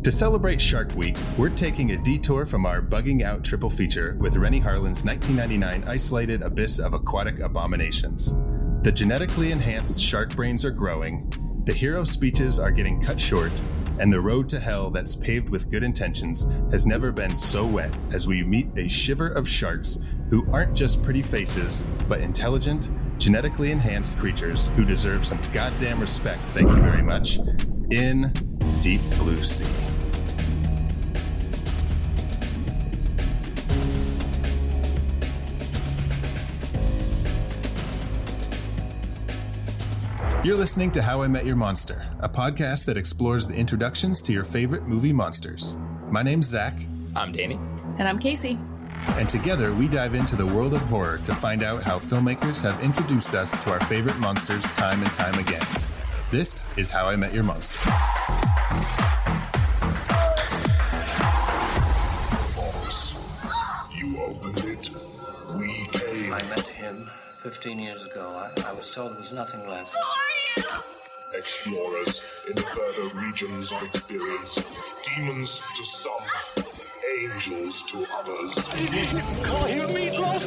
To celebrate Shark Week, we're taking a detour from our bugging out triple feature with Rennie Harlan's 1999 isolated abyss of aquatic abominations. The genetically enhanced shark brains are growing, the hero speeches are getting cut short, and the road to hell that's paved with good intentions has never been so wet as we meet a shiver of sharks who aren't just pretty faces, but intelligent, genetically enhanced creatures who deserve some goddamn respect, thank you very much, in Deep Blue Sea. You're listening to How I Met Your Monster, a podcast that explores the introductions to your favorite movie monsters. My name's Zach. I'm Danny. And I'm Casey. And together we dive into the world of horror to find out how filmmakers have introduced us to our favorite monsters time and time again. This is How I Met Your Monster. Boss, you opened it. We came. I met him 15 years ago. I was told there was nothing left. Explorers in further regions of experience. Demons to some, angels to others. Call you Meatloaf!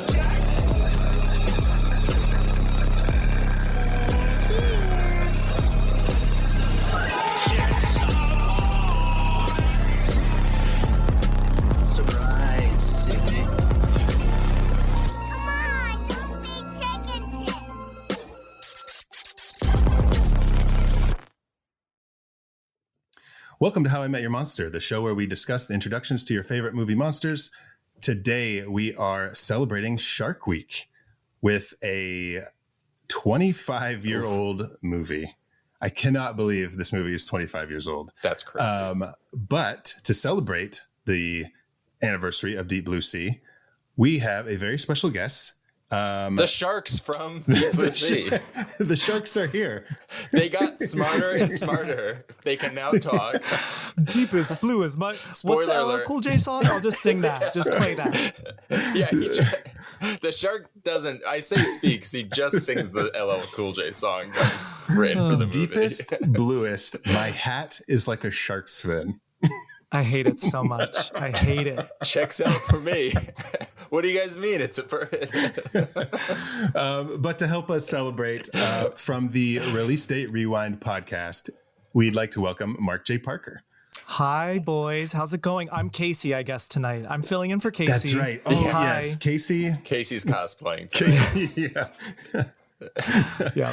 Surprise, Sydney. Welcome to How I Met Your Monster, the show where we discuss the introductions to your favorite movie monsters. Today, we are celebrating Shark Week with a 25-year-old movie. I cannot believe this movie is 25 years old. That's crazy. But to celebrate the anniversary of Deep Blue Sea, we have a very special guest. The sharks from Deep Blue Sea. The sharks are here. They got smarter and smarter. They can now talk. Deep as blue as my... Spoiler what's the alert. Cool J song? I'll just sing that. Just play that. Yeah, the shark doesn't, I say speaks, he just sings the LL Cool J song that's written for the movie. Deepest, bluest, my hat is like a shark's fin. I hate it so much. I hate it. Checks out for me. What do you guys mean? It's a But to help us celebrate from the Release Date Rewind podcast, we'd like to welcome Mark J. Parker. Hi, boys. How's it going? I'm Casey, I guess, tonight. I'm filling in for Casey. That's right. Oh, Hi. yes. Casey. Casey's cosplaying. Casey, yeah. Yeah.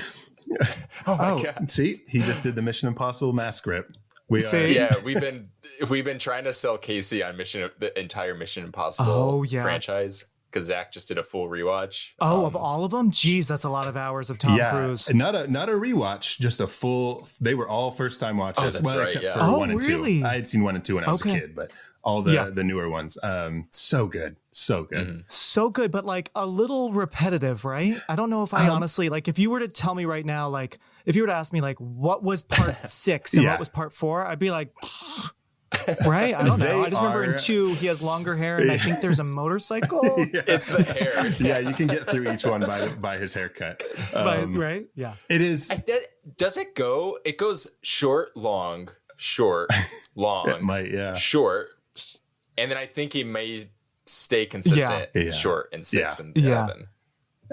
Oh my God. See, he just did the Mission Impossible mask rip. We See? Yeah, we've been trying to sell Casey on the entire Mission Impossible franchise because Zach just did a full rewatch. Of all of them? Jeez, that's a lot of hours of Tom Cruise. Not a rewatch, just a full. They were all first time watches. That's right, except yeah. for 1 and 2. Really? I had seen 1 and 2 when I was a kid, but all the newer ones. So good, so good. Mm-hmm. So good, but like a little repetitive, right? I don't know if I honestly, like, if you were to tell me right now, like, if you were to ask me, like, what was part 6 and what was part 4, I'd be like, right? I don't know. I just remember in 2, he has longer hair, and I think there's a motorcycle. It's the hair. Yeah, you can get through each one by his haircut. Right? Yeah. It is. Does it go? It goes short, long, long, It might, yeah. short, and then I think he may stay consistent. Yeah. Short and 6 and Yeah. 7.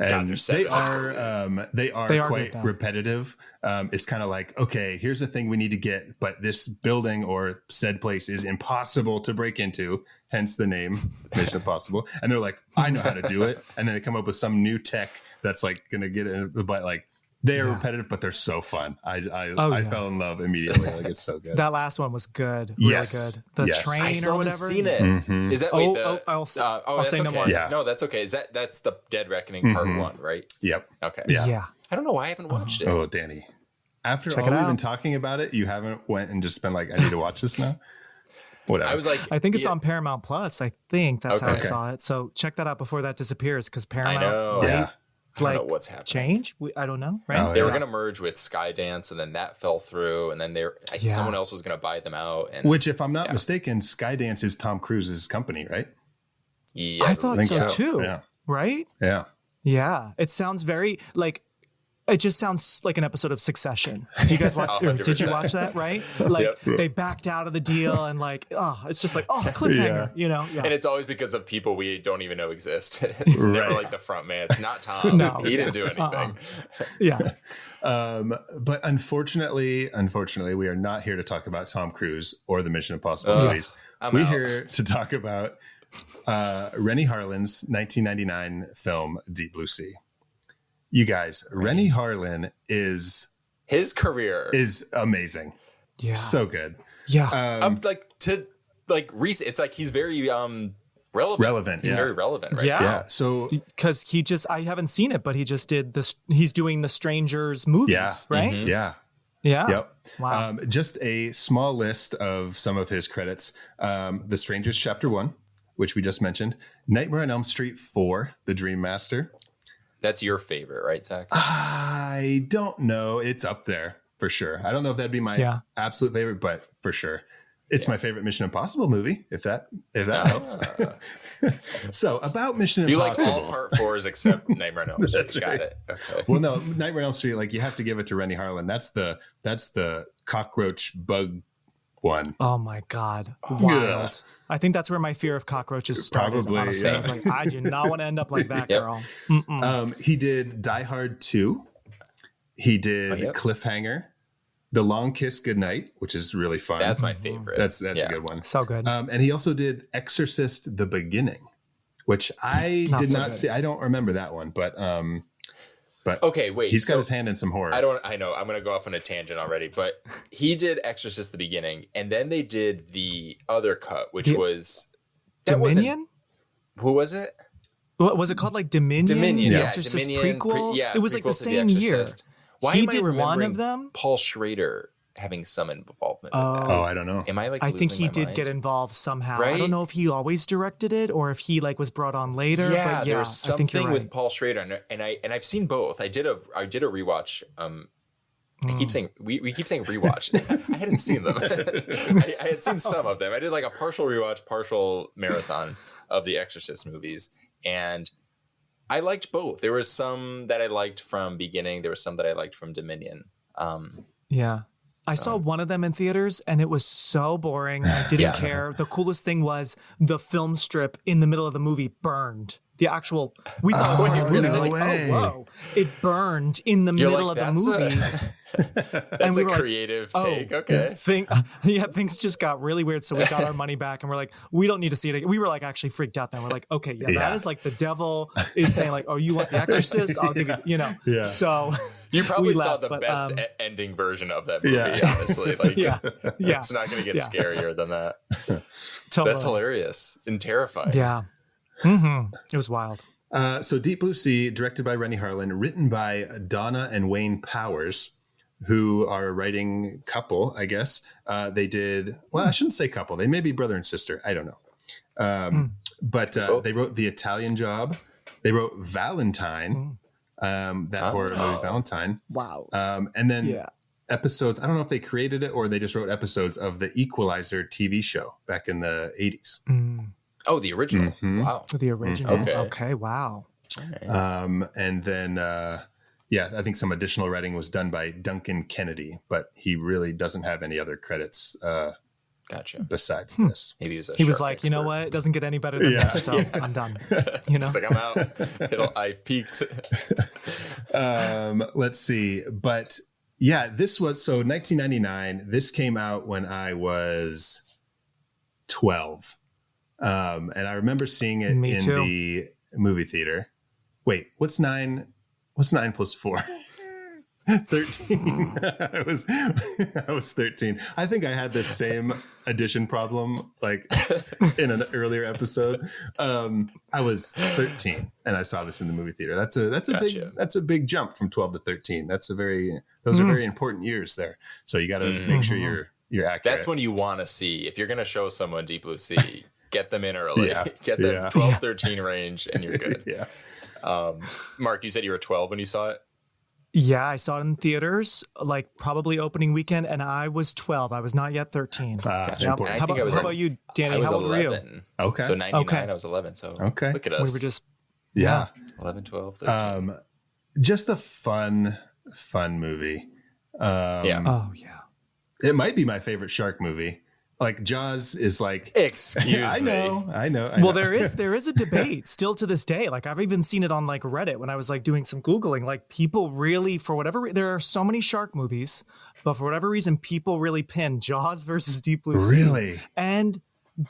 And God, they are They are quite good, though. repetitive. It's kind of like, okay, here's the thing we need to get, but this building or said place is impossible to break into, hence the name Mission Impossible. And they're like, I know how to do it. And then they come up with some new tech that's like going to get in, but like they are repetitive, but they're so fun. I fell in love immediately. Like it's so good. That last one was good. Really good. The train I still or haven't whatever. seen it. Mm-hmm. Is that I'll that's say no okay. more. Yeah. No, that's okay. That's the Dead Reckoning part 1, right? Yep. Okay. Yeah. I don't know why I haven't watched it. Oh, Danny. After Check all it we've out. been talking about it, you haven't went and just been like, I need to watch this now? Whatever. I was like, I think it's on Paramount Plus. I think that's how I Okay. saw it. So check that out before that disappears, because I Paramount know. Yeah. I don't know what's happening. change. I don't know. Right? Oh, They were yeah. going to merge with Skydance, and then that fell through, and then someone else was going to buy them out. And Which, if I'm not mistaken, Skydance is Tom Cruise's company, right? yeah, I thought think so so. too. Yeah. Right? Yeah. Yeah. It sounds very like It just sounds like an episode of Succession. You guys watch? Did you watch that? Right? Like they backed out of the deal, and like, it's just like, cliffhanger. You know? Yeah. And it's always because of people we don't even know exist. It's never like the front man. It's not Tom. No, he didn't do anything. Yeah. But unfortunately, we are not here to talk about Tom Cruise or the Mission Impossible movies. We're here to talk about Renny Harlin's 1999 film Deep Blue Sea. You guys, Renny Harlin his career is amazing. Yeah. So good. Yeah. Recent. It's like he's very relevant. He's very relevant right now. Yeah. So because I haven't seen it, but he just did this. He's doing the Strangers movies, right? Mm-hmm. Yeah. Yeah. Yep. Wow. Just a small list of some of his credits. The Strangers Chapter 1, which we just mentioned. Nightmare on Elm Street 4, The Dream Master. That's your favorite, right, Zach? I don't know. It's up there for sure. I don't know if that'd be my absolute favorite, but for sure. It's my favorite Mission Impossible movie, if that helps. So about Mission Impossible. You like all part 4s except Nightmare on Elm Street. That's right. Got it. Okay. Well, no, Nightmare on Elm Street, like you have to give it to Renny Harlin. That's the cockroach bug one. Oh my God. Wild. Yeah. I think that's where my fear of cockroaches started. Probably, honestly. I was like, I do not want to end up like that girl. He did Die Hard 2. He did Cliffhanger. The Long Kiss Goodnight, which is really fun. That's my favorite. That's a good one. So good. And he also did Exorcist: The Beginning, which I did not see. I don't remember that one, but okay, wait. He's got his hand in some horror. I know. I'm going to go off on a tangent already, but he did Exorcist: The Beginning, and then they did the other cut, which was Dominion. Who was it? What was it called? Like Dominion. Dominion. The Exorcist prequel. It was like the same year. Why he am did I remembering one of them? Paul Schrader having some involvement with that? Oh, I don't know. Am I like? I think he did mind? get involved somehow. Right? I don't know if he always directed it or if he like was brought on later. Yeah, but there was something I think you're right. with Paul Schrader, and I've seen both. I did a rewatch. I keep saying we keep saying rewatch. I hadn't seen them. I had seen some of them. I did like a partial rewatch, partial marathon of the Exorcist movies, and I liked both. There was some that I liked from Beginning. There was some that I liked from Dominion. I saw one of them in theaters and it was so boring. I didn't care. The coolest thing was the film strip in the middle of the movie burned. The actual, we thought it was really like, whoa. It burned in the middle of the movie. That's a creative take. Okay. Things just got really weird. So we got our money back and we're like, we don't need to see it again. We were like actually freaked out then. We're like, okay, that is like the devil is saying like, oh, you want The Exorcist? I'll give you, Yeah. So you probably saw the best ending version of that movie, honestly. Like, it's not going to get scarier than that. Totally. That's hilarious and terrifying. Yeah. Mm-hmm. It was wild. So Deep Blue Sea, directed by Renny Harlin, written by Donna and Wayne Powers, who are a writing couple, I guess. They did, well, I shouldn't say couple. They may be brother and sister. I don't know. But they wrote The Italian Job. They wrote Valentine, that horror movie Valentine. Wow. And then episodes, I don't know if they created it or they just wrote episodes of the Equalizer TV show back in the 80s. Oh, the original. Mm-hmm. Wow. The original. Okay. Wow. And then, I think some additional writing was done by Duncan Kennedy, but he really doesn't have any other credits besides this. Maybe he was like, expert. You know what? It doesn't get any better than this, so I'm done. You know? It's like, I'm out. I've peaked. Let's see. But this was, so 1999, this came out when I was 12. And I remember seeing it the movie theater. Wait, what's 9 plus 4? 13. I was 13. I think I had the same addition problem like in an earlier episode. I was 13 and I saw this in the movie theater. That's a big jump from 12 to 13. Those are very important years there. So you got to make sure you're accurate. That's when you want to see, if you're going to show someone Deep Blue Sea, get them in early, get them 12, 13 range and you're good. Mark, you said you were 12 when you saw it? Yeah, I saw it in theaters, like probably opening weekend, and I was 12. I was not yet 13. How about you, Danny? I was how old 11. were you? Okay. So 99, I was 11. So look at us. We were just... 11, 12, 13. Just a fun fun movie. Oh yeah. It might be my favorite shark movie. Like Jaws is like, Excuse me. I know. Well, there is a debate still to this day. Like I've even seen it on like Reddit when I was like doing some Googling. Like people really, for whatever, there are so many shark movies, but for whatever reason, people really pin Jaws versus Deep Blue Sea. Really? And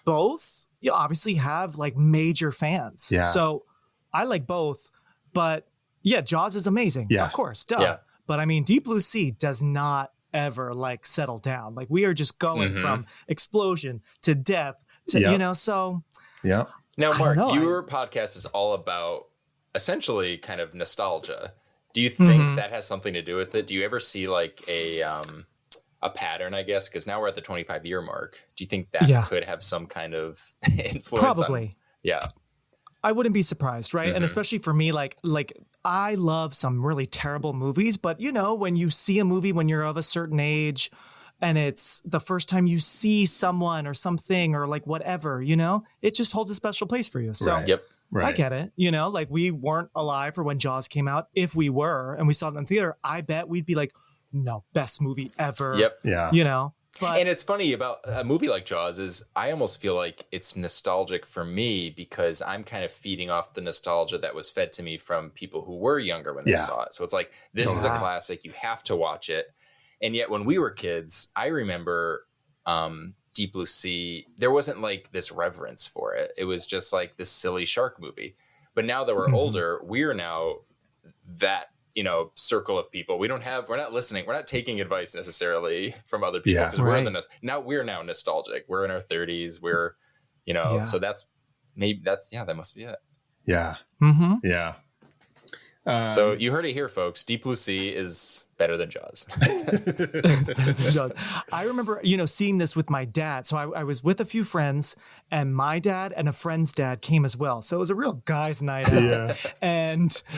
both you obviously have like major fans. Yeah. So I like both, but yeah, Jaws is amazing. Yeah. Of course, duh. Yeah. But I mean, Deep Blue Sea does not ever like settle down. Like we are just going from explosion to death to, Yep. you know, so. Yeah. Now, I Mark, don't know. your podcast is all about essentially kind of nostalgia. Do you think that has something to do with it? Do you ever see like a pattern, I guess? Because now we're at the 25-year mark. Do you think that could have some kind of influence? Probably. Yeah. I wouldn't be surprised, right? And especially for me, like I love some really terrible movies, but you know, when you see a movie when you're of a certain age and it's the first time you see someone or something or like whatever, you know, it just holds a special place for you. So Right. Yep. Right. I get it. You know, like we weren't alive for when Jaws came out. If we were and we saw it in theater, I bet we'd be like, no, best movie ever. Yep. Yeah. You know, but And it's funny about a movie like Jaws is I almost feel like it's nostalgic for me because I'm kind of feeding off the nostalgia that was fed to me from people who were younger when they Yeah. saw it. So it's like, this is a classic. You have to watch it. And yet when we were kids, I remember Deep Blue Sea, there wasn't like this reverence for it. It was just like this silly shark movie. But now that we're older, we're now that, you know, circle of people. We're not listening. We're not taking advice necessarily from other people Yeah. because we're now nostalgic. We're in our 30s. We're, you know, so that must be it. Yeah. Yeah. So you heard it here, folks. Deep Blue Sea is better than Jaws. It's better than Jaws. I remember, you know, seeing this with my dad. So I was with a few friends and my dad and a friend's dad came as well. So it was a real guys' night out.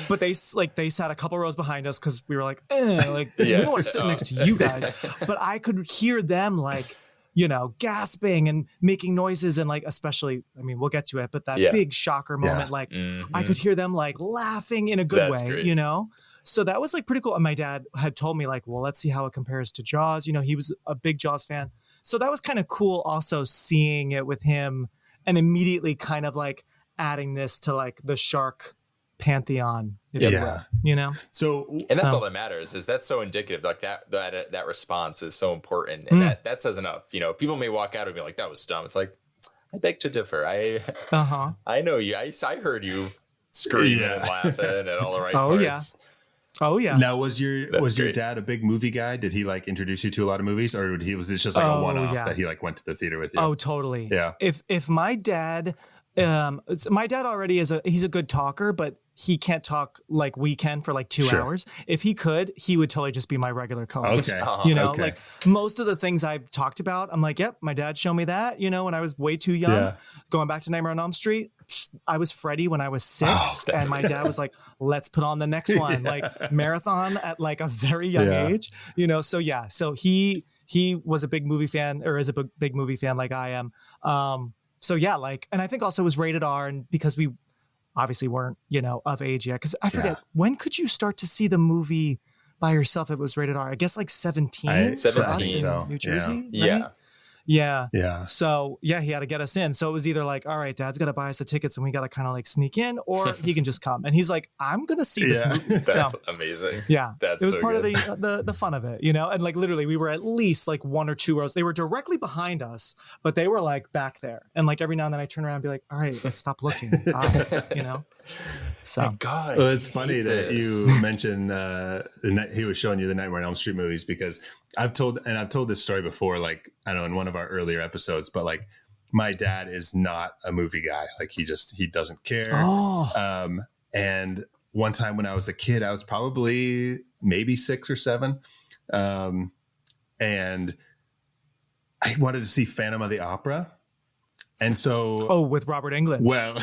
But they sat a couple rows behind us because we were like, we don't want to sit next to you guys. But I could hear them like, you know, gasping and making noises and like, especially, I mean, we'll get to it, but that big shocker moment, like I could hear them like laughing in a good way, great. you know? So that was like pretty cool. And my dad had told me like, well, let's see how it compares to Jaws. You know, he was a big Jaws fan. So that was kind of cool also seeing it with him and immediately kind of like adding this to like the shark pantheon, if you will, you know? So, And that's all that matters is that's so indicative. Like that response is so important. And that says enough. You know, people may walk out and be like, that was dumb. It's like, I beg to differ. I know you. I heard you screaming and laughing and all the right parts. Oh yeah. now was your great. dad a big movie guy? Did he like introduce you to a lot of movies, or was it just like a one-off that he like went to the theater with you? Oh, totally. Yeah. If my dad, my dad already he's a good talker, but he can't talk like we can for like 2 hours. If he could, he would totally just be my regular co-host. Okay. You know, Okay. like most of the things I've talked about, I'm like, yep, my dad showed me that, you know, when I was way too young. Yeah. Going back to Nightmare on Elm Street, I was Freddy when I was 6, and my dad was like, let's put on the next one, like marathon at like a very young age, you know? So yeah, so he was a big movie fan, or is a big movie fan like I am. So yeah, like, and I think also it was rated R, and because we obviously weren't, you know, of age yet. Cause I forget, when could you start to see the movie by yourself if it was rated R? I guess like 17. 17. In New Jersey. Yeah. Right? Yeah. Yeah. So yeah, he had to get us in. So it was either like, all right, dad's got to buy us the tickets and we got to kind of like sneak in, or he can just come. And he's like, I'm going to see this movie. That's So amazing. yeah, That's it was so part good. of the fun of it, you know? And like literally we were at least like 1 or 2 rows. They were directly behind us, but they were like back there. And like every now and then I turn around and be like, all right, like stop looking. You know? So God. Well, it's funny that you mentioned he was showing you the Nightmare on Elm Street movies, because I've told this story before, like, I don't know, in one of our earlier episodes, but like my dad is not a movie guy. Like he doesn't care. And one time when I was a kid, I was probably maybe 6 or 7. And I wanted to see Phantom of the Opera. And so, with Robert Englund. well,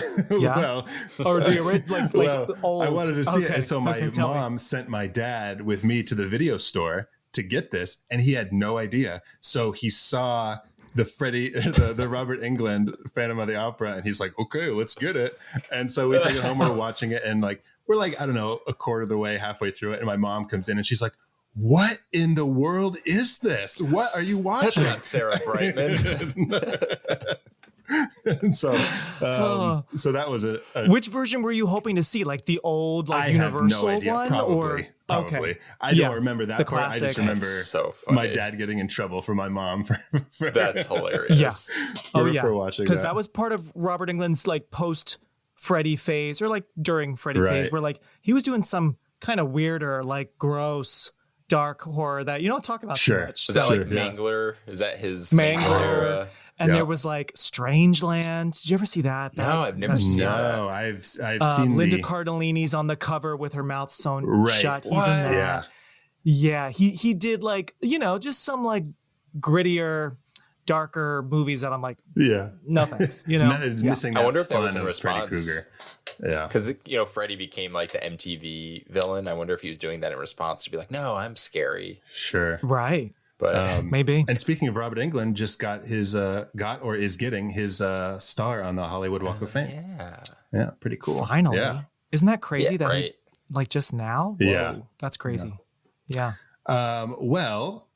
Or the original, old. I wanted to see it. And so my tell me. mom sent my dad with me to the video store to get this, and he had no idea. So he saw the Robert Englund Phantom of the Opera, and he's like, okay, let's get it. And so we took it home, we're watching it, and like we're like, I don't know, a quarter of the way, halfway through it. And my mom comes in and she's like, what in the world is this? What are you watching? That's not Sarah Brightman. And so that was a Which version were you hoping to see? Like the old, like I Universal have no idea. one, Probably. Okay. I don't remember that the part. classic. I just remember so funny. my dad getting in trouble from my mom for That's hilarious. Yeah. for watching because that was part of Robert Englund's like post Freddy phase, or like during Freddy phase, where like he was doing some kind of weirder, like gross, dark horror that you don't talk about too much. Is that like Mangler? Is that his Mangler era? And there was like Strangeland. Did you ever see that? No, I've never seen that. No, I've seen Linda Cardellini's on the cover with her mouth sewn shut. He's What? in that. Yeah. He did like, just some like grittier, darker movies that I'm like, no thanks. Missing that I wonder if that was fun in of Freddy response. Krueger. Yeah. Because, Freddy became like the MTV villain. I wonder if he was doing that in response to be like, no, I'm scary. Sure. Right. But Maybe. And speaking of Robert Englund, just got his or is getting his star on the Hollywood Walk of Fame. Yeah, pretty cool. Finally. Yeah. Isn't that crazy that right. like just now? Whoa, Yeah. That's crazy. Yeah. Well,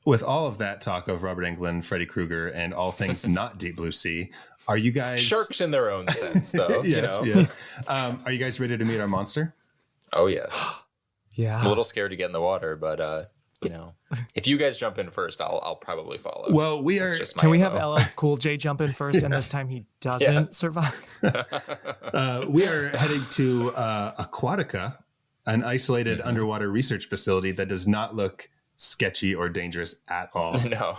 with all of that talk of Robert Englund, Freddy Krueger, and all things not Deep Blue Sea, are you guys sharks in their own sense, though. Yes. Are you guys ready to meet our monster? Oh, yes. Yeah. I'm a little scared to get in the water, but if you guys jump in first, I'll probably follow. Well, we are. Can we have LL Cool J jump in first, and this time he doesn't survive? We are heading to Aquatica, an isolated underwater research facility that does not look sketchy or dangerous at all. No.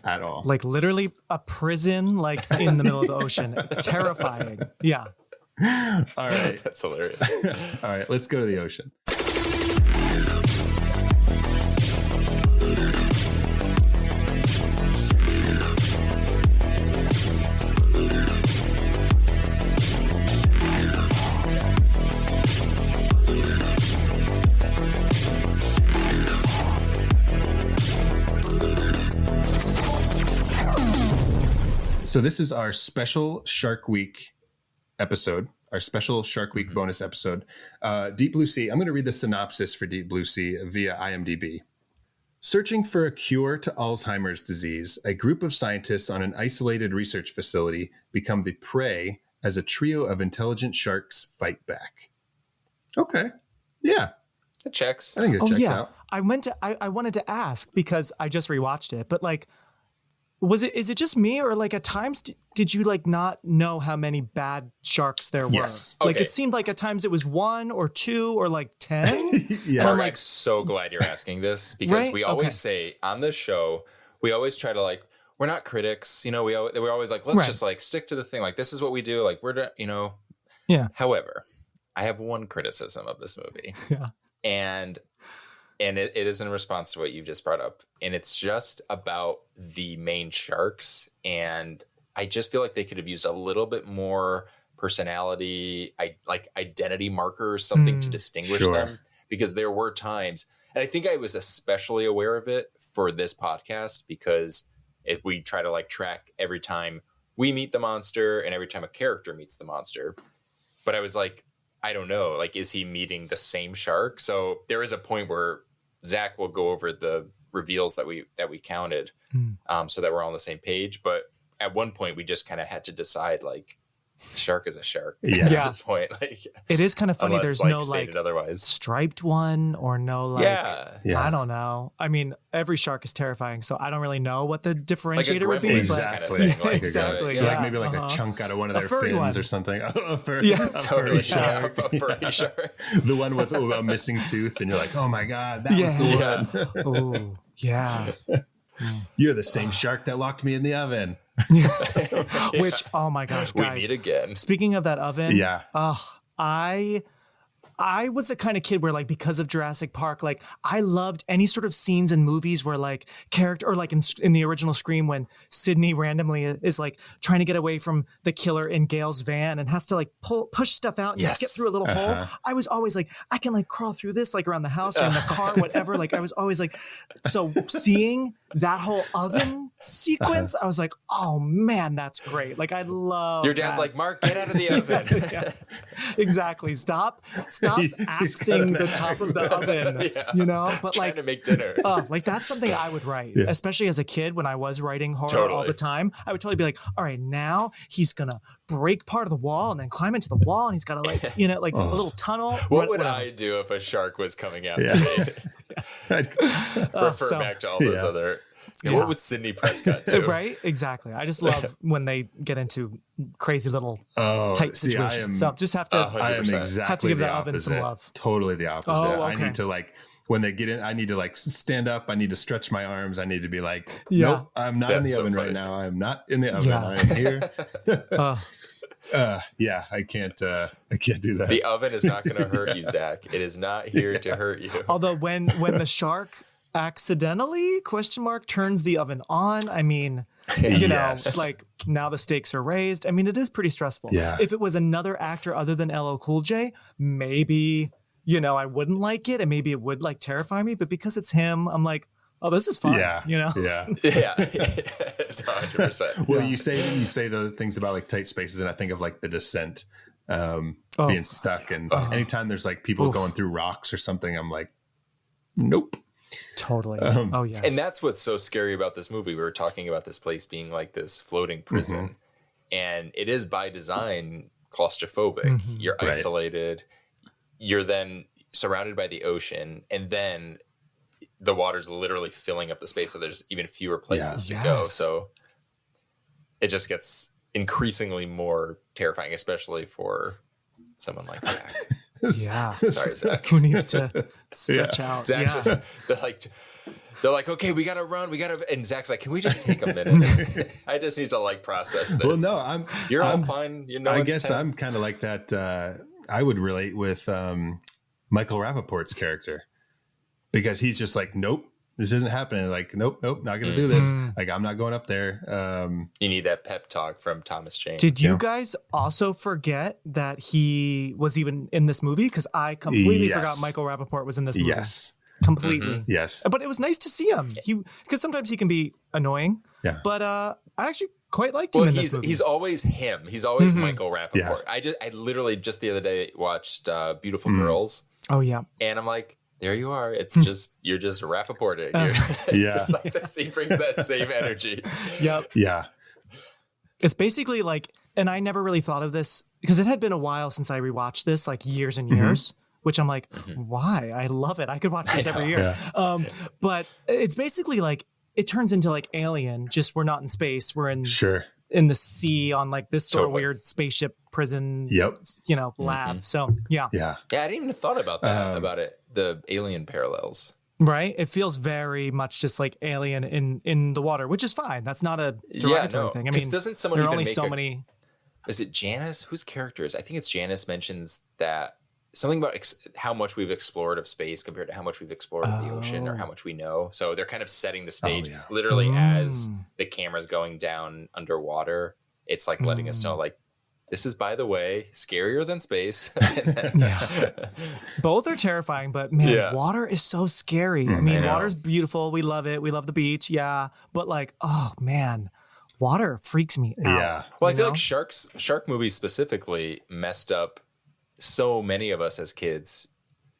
At all. Like literally a prison, like in the middle of the ocean. Terrifying. Yeah. All right. That's hilarious. All right. Let's go to the ocean. So this is our special Shark Week episode, our special Shark Week bonus episode. Deep Blue Sea. I'm going to read the synopsis for Deep Blue Sea via IMDb. Searching for a cure to Alzheimer's disease, a group of scientists on an isolated research facility become the prey as a trio of intelligent sharks fight back. Okay. Yeah. It checks. I think it checks out. I wanted to ask because I just rewatched it, but like, is it just me, or like at times did you like not know how many bad sharks there were? Yes. Like Okay. it seemed like at times it was 1 or 2 or like 10. Yeah. And I'm Mark, like, I'm so glad you're asking this because Right? we always Okay. say on this show, we always try to like, we're not critics, we're always like, let's Right. just like stick to the thing. Like, this is what we do. Like, Yeah. However, I have one criticism of this movie. Yeah. And it is in response to what you just brought up. And it's just about the main sharks. And I just feel like they could have used a little bit more personality, like identity markers, something to distinguish Sure. them. Because there were times, and I think I was especially aware of it for this podcast, because we try to like track every time we meet the monster and every time a character meets the monster. But I was like, I don't know, like, is he meeting the same shark? So there is a point where Zach will go over the reveals that we counted, so that we're all on the same page. But at one point, we just kind of had to decide, like, shark is a shark. Yeah. At this point, like, It is kind of funny. unless, There's no stated like otherwise. striped one or no like. Yeah. I don't know. I mean, every shark is terrifying, so I don't really know what the differentiator would be. gremlins But kind of Exactly. thing. Like, Exactly, yeah. Like maybe like a chunk out of one of A their furry fins one. or something. A furry Totally. shark. Yeah, a furry shark. The one with a missing tooth, and you're like, oh my God, that was the Yeah. one. Oh, yeah. You're the same shark that locked me in the oven. Which, oh my gosh, We guys. meet again. Speaking of that oven, Yeah. I was the kind of kid where like because of Jurassic Park, like I loved any sort of scenes in movies where like character or like in the original Scream when Sydney randomly is like trying to get away from the killer in Gail's van and has to like push stuff out and Yes. get through a little hole. I was always like, I can like crawl through this like around the house or in the car, whatever. Like I was always like, so seeing that whole oven sequence, I was like, oh man, that's great. Like I love Your dad's that. like, Mark, get out of the oven. Yeah, exactly. Stop stop axing the top of the oven, you know? But trying like to make dinner. like that's something I would write, especially as a kid when I was writing horror all the time. I would totally be like, all right, now he's gonna break part of the wall and then climb into the wall, and he's got to like, you know, like a little tunnel. What would I do if a shark was coming after me? Refer back to all those other. What would Sidney Prescott do? Right? Exactly. I just love when they get into crazy little tight situations. So just have to, I am exactly have to give the the oven some opposite. love. Totally the opposite. Oh, I okay. need to like, when they get in, I need to like stand up. I need to stretch my arms. I need to be like, Yeah. nope, I'm not in the That's so oven right funny. now. I am not in the oven. Yeah. I am here. Yeah, I can't do that. The oven is not going to hurt you, Zach. It is not here to hurt you. Although when the shark accidentally turns the oven on, I mean, you know, like now the stakes are raised. I mean, it is pretty stressful. Yeah. If it was another actor other than LL Cool J, maybe, you know, I wouldn't like it and maybe it would like terrify me. But because it's him, I'm like, oh, this is fun. Yeah, you know? Yeah. Yeah, it's 100%. Well, you say the things about like tight spaces, and I think of like The Descent, being stuck, and anytime there's like people going through rocks or something, I'm like, nope. Totally. Oh yeah. And that's what's so scary about this movie. We were talking about this place being like this floating prison, and it is by design claustrophobic. You're isolated. You're then surrounded by the ocean, and then the water's literally filling up the space, so there's even fewer places to go. So it just gets increasingly more terrifying, especially for someone like Zach. Yeah. Sorry, Zach. Who needs to stretch out? Zach's just they're like, okay, we gotta run, and Zach's like, can we just take a minute? I just need to like process this. Well, no, you're all fine. You know, I it's guess tense. I'm kind of like that. I would relate with Michael Rappaport's character, because he's just like, nope, this isn't happening. Like, nope, not going to do this. Like, I'm not going up there. You need that pep talk from Thomas Jane. Did you guys also forget that he was even in this movie? Because I completely forgot Michael Rappaport was in this movie. Yes. Completely. Yes. But it was nice to see him. Because sometimes he can be annoying. Yeah. But I actually quite liked him in this movie. He's always him. He's always Michael Rappaport. Yeah. I literally just the other day watched Beautiful Girls. Oh, yeah. And I'm like, there you are. It's just, you're just Rappaporting. It's just like he brings that same energy. Yep. Yeah. It's basically like, and I never really thought of this because it had been a while since I rewatched this, like years and years, which I'm like, why? I love it. I could watch this every year. Yeah. But it's basically like, it turns into like Alien, just we're not in space. We're in in the sea on like this sort of weird spaceship prison, you know, lab. So yeah. I didn't even thought about that, about it. The Alien parallels. Right. It feels very much just like Alien in the water, which is fine. That's not a derogatory thing. I mean, doesn't someone there are even only make so many. Is it Janice? Whose character is? I think it's Janice mentions that something about how much we've explored of space compared to how much we've explored of the ocean, or how much we know. So they're kind of setting the stage literally as the camera's going down underwater. It's like letting us know, like, this is, by the way, scarier than space. Both are terrifying, but man, water is so scary. I mean, water's beautiful. We love it. We love the beach. Yeah. But like, oh man, water freaks me out. Yeah. Well, I feel like shark movies specifically messed up so many of us as kids,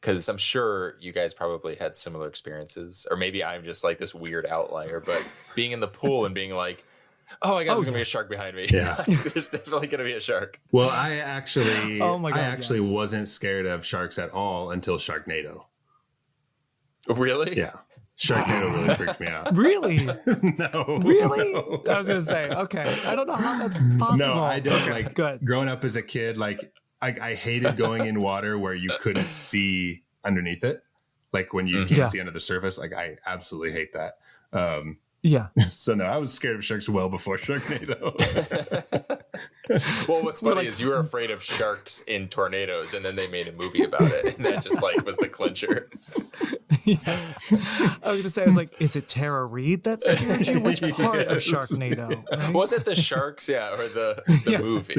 because I'm sure you guys probably had similar experiences, or maybe I'm just like this weird outlier, but being in the pool and being like, oh my God, there's going to be a shark behind me. Yeah. There's definitely going to be a shark. Well, I actually, yes. wasn't scared of sharks at all until Sharknado. Really? Yeah. Sharknado really freaked me out. Really? No. Really? No. I was going to say, okay. I don't know how that's possible. No, I don't. Okay, Like, good. Growing up as a kid, like, I hated going in water where you couldn't see underneath it. Like when you can't see under the surface. Like, I absolutely hate that. So no, I was scared of sharks well before Sharknado. Well, what's funny is you were afraid of sharks in tornadoes, and then they made a movie about it, and that just like was the clincher. I was gonna say, I was like, is it Tara Reid that scared you? Which part of Sharknado? Right? Was it the sharks? Yeah, or the movie?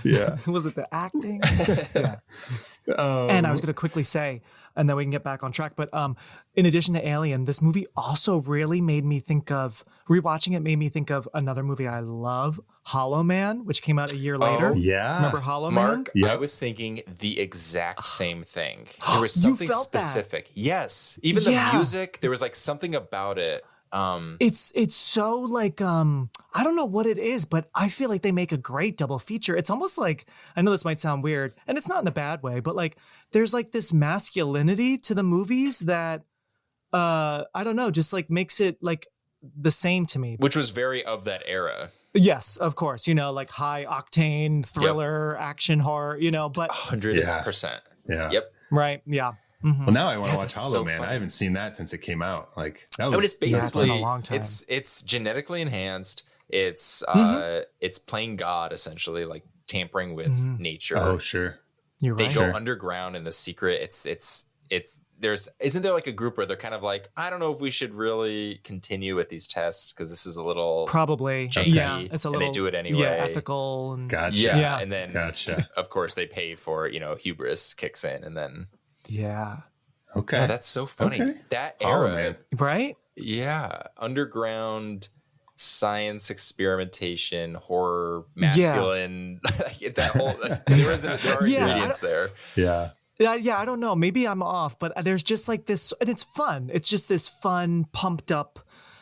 Yeah. Was it the acting? And I was gonna quickly say, and then we can get back on track. But in addition to Alien, this movie also really made me think of, rewatching it made me think of another movie I love, Hollow Man, which came out a year later. Yeah. Remember Hollow Man? Mark, I was thinking the exact same thing. There was something specific. That. Yes. Even the music, there was like something about it. It's so like I don't know what it is, but I feel like they make a great double feature. It's almost like, I know this might sound weird, and it's not in a bad way, but like there's like this masculinity to the movies that I don't know, just like makes it like the same to me. Which was very of that era. Yes, of course, like high octane thriller, action horror, but 100%. Yeah. Yep. Right. Yeah. Mm-hmm. Well, now I want to watch Hollow Man. Funny. I haven't seen that since it came out. Like that was. It's basically been a long time. It's genetically enhanced. It's it's playing God essentially, like tampering with nature. Oh, sure. You're right. They go underground in the secret. It's isn't there like a group where they're kind of like, I don't know if we should really continue with these tests because this is a little probably janky, yeah, it's a little, and they do it anyway, ethical and gotcha. Yeah, and then of course they pay for hubris kicks in, and then okay, that's so funny. Okay. That era, right? Yeah, underground science experimentation, horror, masculine, that whole there are ingredients there. Yeah. Yeah, I don't know. Maybe I'm off, but there's just like this, and it's fun. It's just this fun, pumped up,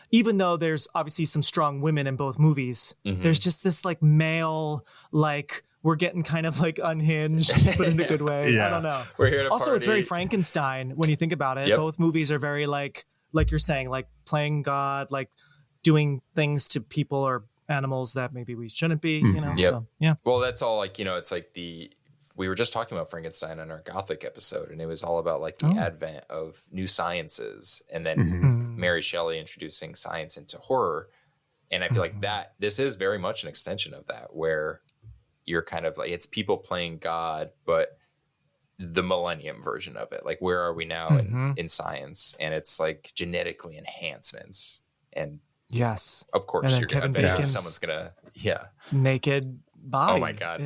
even though there's obviously some strong women in both movies, there's just this like male, like we're getting kind of like unhinged, but in a good way. Yeah. I don't know. We're here to also, party. It's very Frankenstein when you think about it. Yep. Both movies are very like you're saying, like playing God, like doing things to people or animals that maybe we shouldn't be, Yep. So, yeah. Well, that's all like, it's like we were just talking about Frankenstein on our Gothic episode, and it was all about like the advent of new sciences, and then Mary Shelley introducing science into horror. And I feel like this is very much an extension of that, where you're kind of like, it's people playing God, but the millennium version of it. Like, where are we now in science? And it's like genetically enhancements. And yes, of course, you're going to, someone's going to, naked body. Oh my God.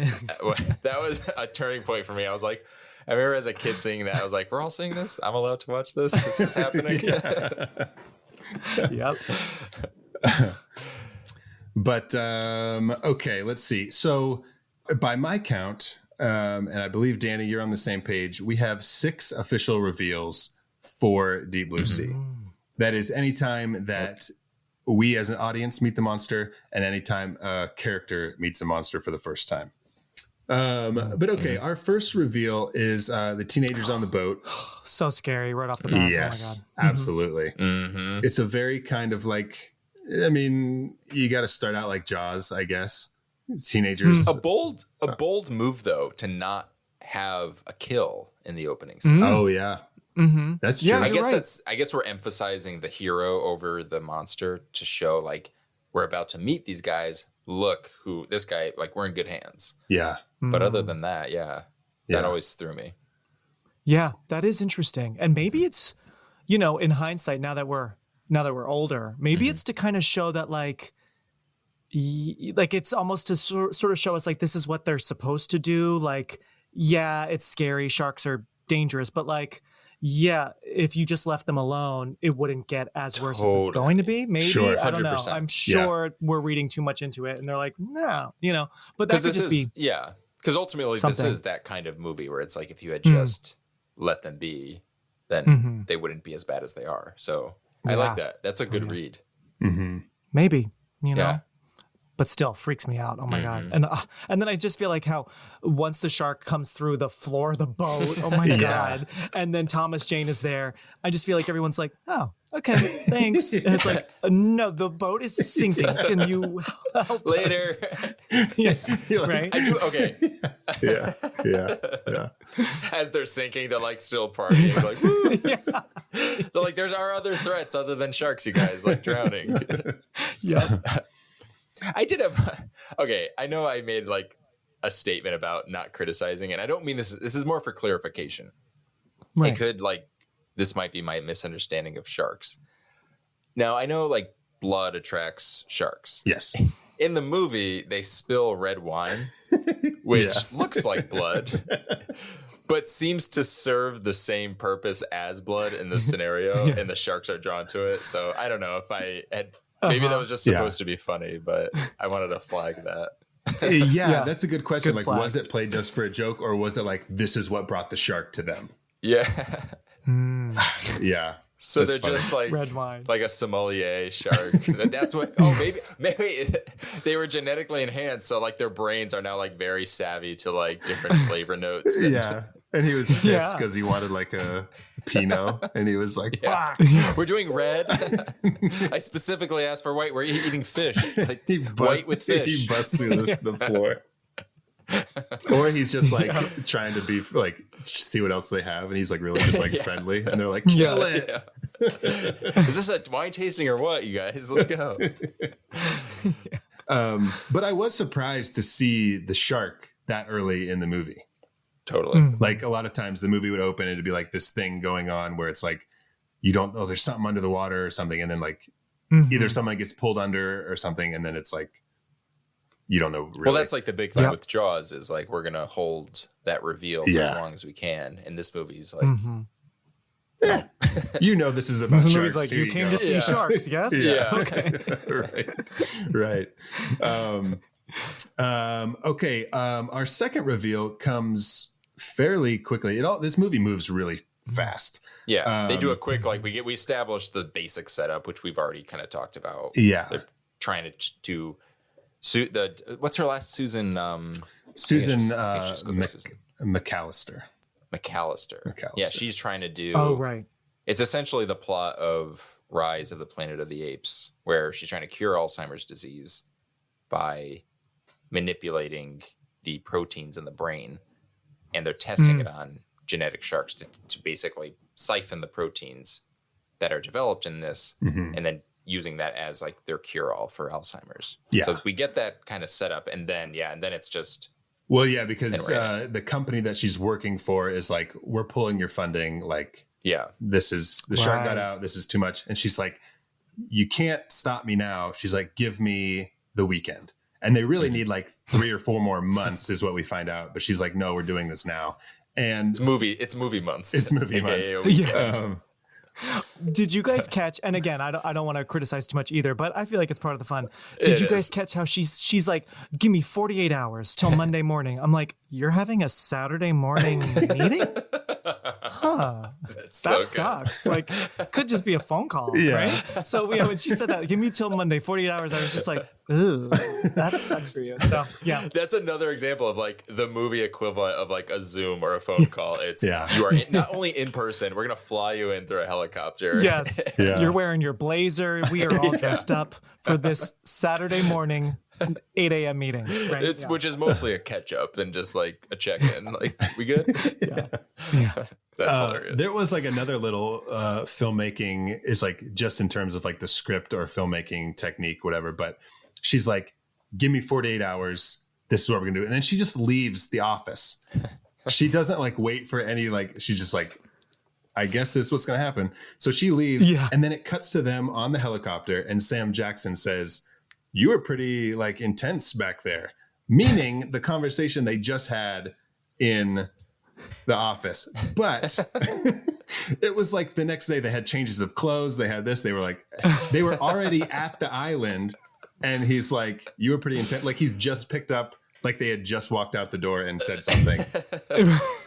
That was a turning point for me. I was like, I remember as a kid seeing that, I was like, we're all seeing this? I'm allowed to watch this? This is happening? Yep. But, okay, let's see. So by my count, and I believe, Danny, you're on the same page, we have 6 official reveals for Deep Blue Sea. That is anytime that we as an audience meet the monster, and anytime a character meets a monster for the first time. But okay, our first reveal is the teenagers on the boat. So scary right off the bat. Yes, absolutely. It's a very kind of like, I mean, you got to start out like Jaws, I guess. Teenagers. A bold move, though, to not have a kill in the opening scene. Oh, yeah. That's true. Yeah, I guess we're emphasizing the hero over the monster to show like we're about to meet these guys. Look who this guy, like we're in good hands. Yeah. But other than that, that always threw me. Yeah, that is interesting. And maybe it's, in hindsight, now that we're older, maybe it's to kind of show that like it's almost to sort of show us like this is what they're supposed to do. Like, yeah, it's scary. Sharks are dangerous, but like, yeah, if you just left them alone, it wouldn't get as worse as it's going to be. Maybe. Sure, I don't know. I'm sure we're reading too much into it, and they're like, no, but that could just be. Yeah. Because ultimately, something. This is that kind of movie where it's like if you had just let them be, then they wouldn't be as bad as they are. So I like that. That's a good read. Maybe, but still freaks me out. Oh my God. And then I just feel like how once the shark comes through the floor of the boat, oh my God. And then Thomas Jane is there. I just feel like everyone's like, oh, okay, thanks. And it's like, no, the boat is sinking. Can you help later? Right? I do. Okay. Yeah. As they're sinking, they're like still partying. Like, woo! They're like, there's our other threats other than sharks, you guys, like drowning. Yeah. I did have. Okay, I know I made like a statement about not criticizing, and I don't mean this. This is more for clarification. Right. It could this might be my misunderstanding of sharks. Now I know like blood attracts sharks. Yes. In the movie, they spill red wine, which looks like blood, but seems to serve the same purpose as blood in this scenario, and the sharks are drawn to it. So I don't know if I had, maybe that was just supposed to be funny, but I wanted to flag that. Yeah, that's a good question. Good like, flag. was it played just for a joke, or was it like, this is what brought the shark to them? Yeah. Yeah. So That's they're funny. just like Red wine. like a sommelier shark. That's what. Oh, maybe they were genetically enhanced, so like their brains are now like very savvy to like different flavor notes. Yeah. And he was pissed because he wanted like a Pinot, and he was like, "Fuck, We're doing red. I specifically asked for white. We're eating fish. Like white with He fish. busts through the floor." Or he's just like trying to be like, see what else they have, and he's like really just like friendly, and they're like, kill it. Yeah. Is this a wine tasting or what, you guys? Let's go. But I was surprised to see the shark that early in the movie. Totally. Like a lot of times the movie would open and it'd be like this thing going on where it's like, you don't know, there's something under the water or something. And then like either someone gets pulled under or something. And then it's like, you don't know really. Well, that's like the big thing with Jaws is like, we're going to hold that reveal for as long as we can. And this movie's like, you know, this is about The sharks. movie's like, Here you came go. to see sharks, yes? yeah. Right. Okay. Our second reveal comes fairly quickly. This movie moves really fast. Yeah. They do a quick, like we establish the basic setup, which we've already kind of talked about. Yeah. They're trying to what's her last Susan? Susan I think she's called Susan McAllister. McAllister. Yeah, she's trying to do. Oh, right. It's essentially the plot of Rise of the Planet of the Apes, where she's trying to cure Alzheimer's disease by manipulating the proteins in the brain, and they're testing it on genetic sharks to basically siphon the proteins that are developed in this, and then using that as like their cure-all for Alzheimer's. Yeah. So we get that kind of setup, and then it's just. Well, yeah, because the company that she's working for is like, we're pulling your funding. Like, this is the shark got out. This is too much. And she's like, you can't stop me now. She's like, give me the weekend. And they really need like 3 or 4 more months is what we find out. But she's like, no, we're doing this now. And It's movie months. It's movie months. Yeah. Did you guys catch? And again, I don't want to criticize too much either, but I feel like it's part of the fun. Did you guys catch how she's like, give me 48 hours till Monday morning? I'm like, you're having a Saturday morning meeting? Huh. That sucks. Like, could just be a phone call, right? So when she said that, give me till Monday, 48 hours, I was just like, ooh, that sucks for you. So yeah, that's another example of like the movie equivalent of like a Zoom or a phone call. It's you are not only in person, we're gonna fly you in through a helicopter. Yes, you're wearing your blazer. We are all dressed up for this Saturday morning 8 a.m. meeting, right? Which is mostly a catch up than just like a check in. Like, we good? Yeah. That's hilarious. There was like another little filmmaking is like just in terms of like the script or filmmaking technique, whatever. But she's like, give me 48 hours. This is what we're going to do. And then she just leaves the office. She doesn't like wait for any, like, she's just like, I guess this is what's going to happen. So she leaves. Yeah. And then it cuts to them on the helicopter. And Sam Jackson says, you were pretty like intense back there. Meaning the conversation they just had in the office. But it was like the next day they had changes of clothes. They had this. They were like, they were already at the island. And he's like, you were pretty intense. Like he's just picked up, like they had just walked out the door and said something.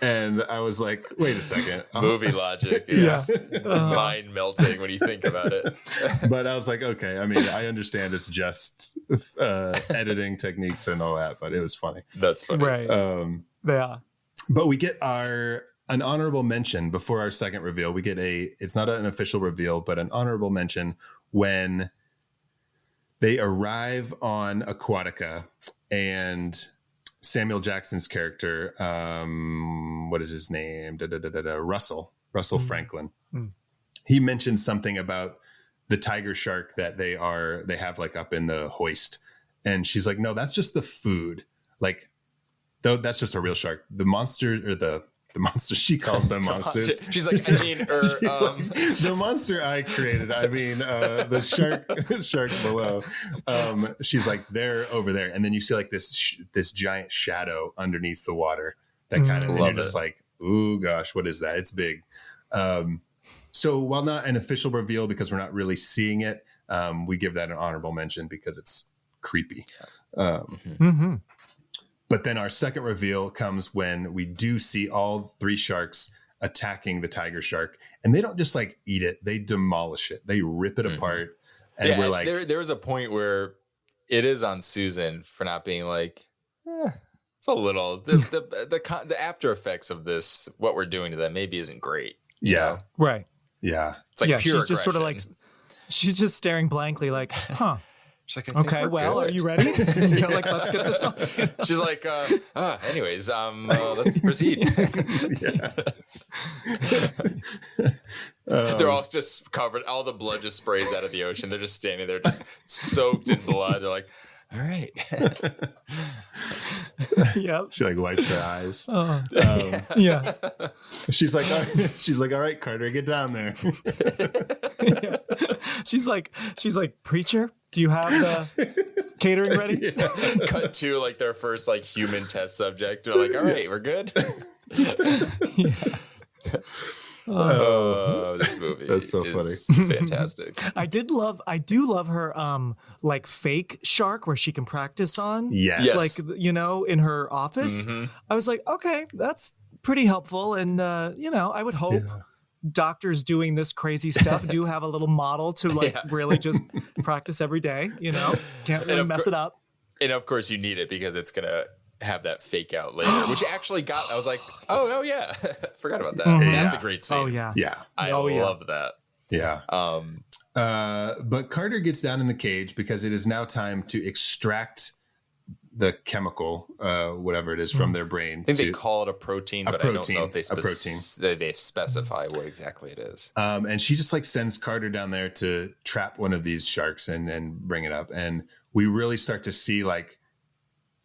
And I was like, wait a second. Movie logic is mind melting when you think about it. But I was like, okay, I mean, I understand it's just editing techniques and all that, but it was funny. That's funny. Right. Yeah. But we get an honorable mention before our second reveal. We get it's not an official reveal, but an honorable mention when they arrive on Aquatica and Samuel Jackson's character, what is his name? Russell Franklin. He mentions something about the tiger shark that they have like up in the hoist. And she's like, no, that's just the food. Like, though that's just a real shark. The monster or the monster, she calls them monsters. She's like, I mean, the monster I created. I mean, the shark below. She's like, they're over there, and then you see like this giant shadow underneath the water that kind of. You're just like, ooh, gosh, what is that? It's big. So while not an official reveal because we're not really seeing it, we give that an honorable mention because it's creepy. But then our second reveal comes when we do see all three sharks attacking the tiger shark, and they don't just like eat it, they demolish it, they rip it apart. And we're like, there was a point where it is on Susan for not being like, it's a little the after effects of this, what we're doing to them maybe isn't great. Yeah. Right. Yeah. It's like pure she's just sort of like, she's just staring blankly like, huh. She's like, okay, well, are you ready? Like, let's get this on. She's like, anyways, let's proceed. They're all just covered. All the blood just sprays out of the ocean. They're just standing there, just soaked in blood. They're like, all right. Yep. She like wipes her eyes. Yeah. She's like, all right, Carter, get down there. Yeah. She's like, preacher, do you have the catering ready? Yeah. Cut to like their first like human test subject. They're like, all right, we're good. Oh, this movie that's so is funny. Fantastic. I do love her like fake shark where she can practice on. Yes. Like, in her office. I was like, okay, that's pretty helpful. And I would hope doctors doing this crazy stuff do have a little model to like really just practice every day, can't really mess it up. And of course you need it because it's gonna have that fake out later, which actually I was like, oh yeah, forgot about that. That's a great scene. Oh yeah. Yeah. I love that. Yeah. But Carter gets down in the cage because it is now time to extract the chemical, whatever it is, from their brain. I think they call it a protein, but I don't know if they they specify what exactly it is. And she just like sends Carter down there to trap one of these sharks and bring it up. And we really start to see like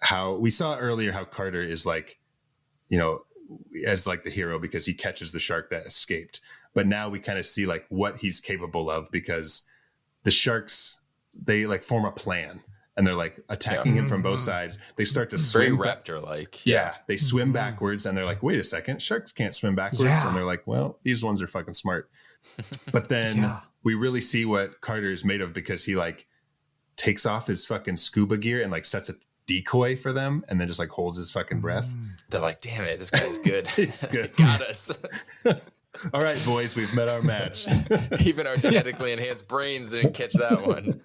how we saw earlier how Carter is like, as like the hero because he catches the shark that escaped. But now we kind of see like what he's capable of because the sharks, they like form a plan. And they're like attacking him from both sides. They start to swim. Very raptor-like. Yeah. They swim backwards and they're like, wait a second, sharks can't swim backwards. Yeah. And they're like, well, these ones are fucking smart. But then we really see what Carter is made of because he like takes off his fucking scuba gear and like sets a decoy for them and then just like holds his fucking breath. They're like, damn it, this guy's good. He's good. Got us. All right, boys, we've met our match. Even our genetically enhanced brains didn't catch that one.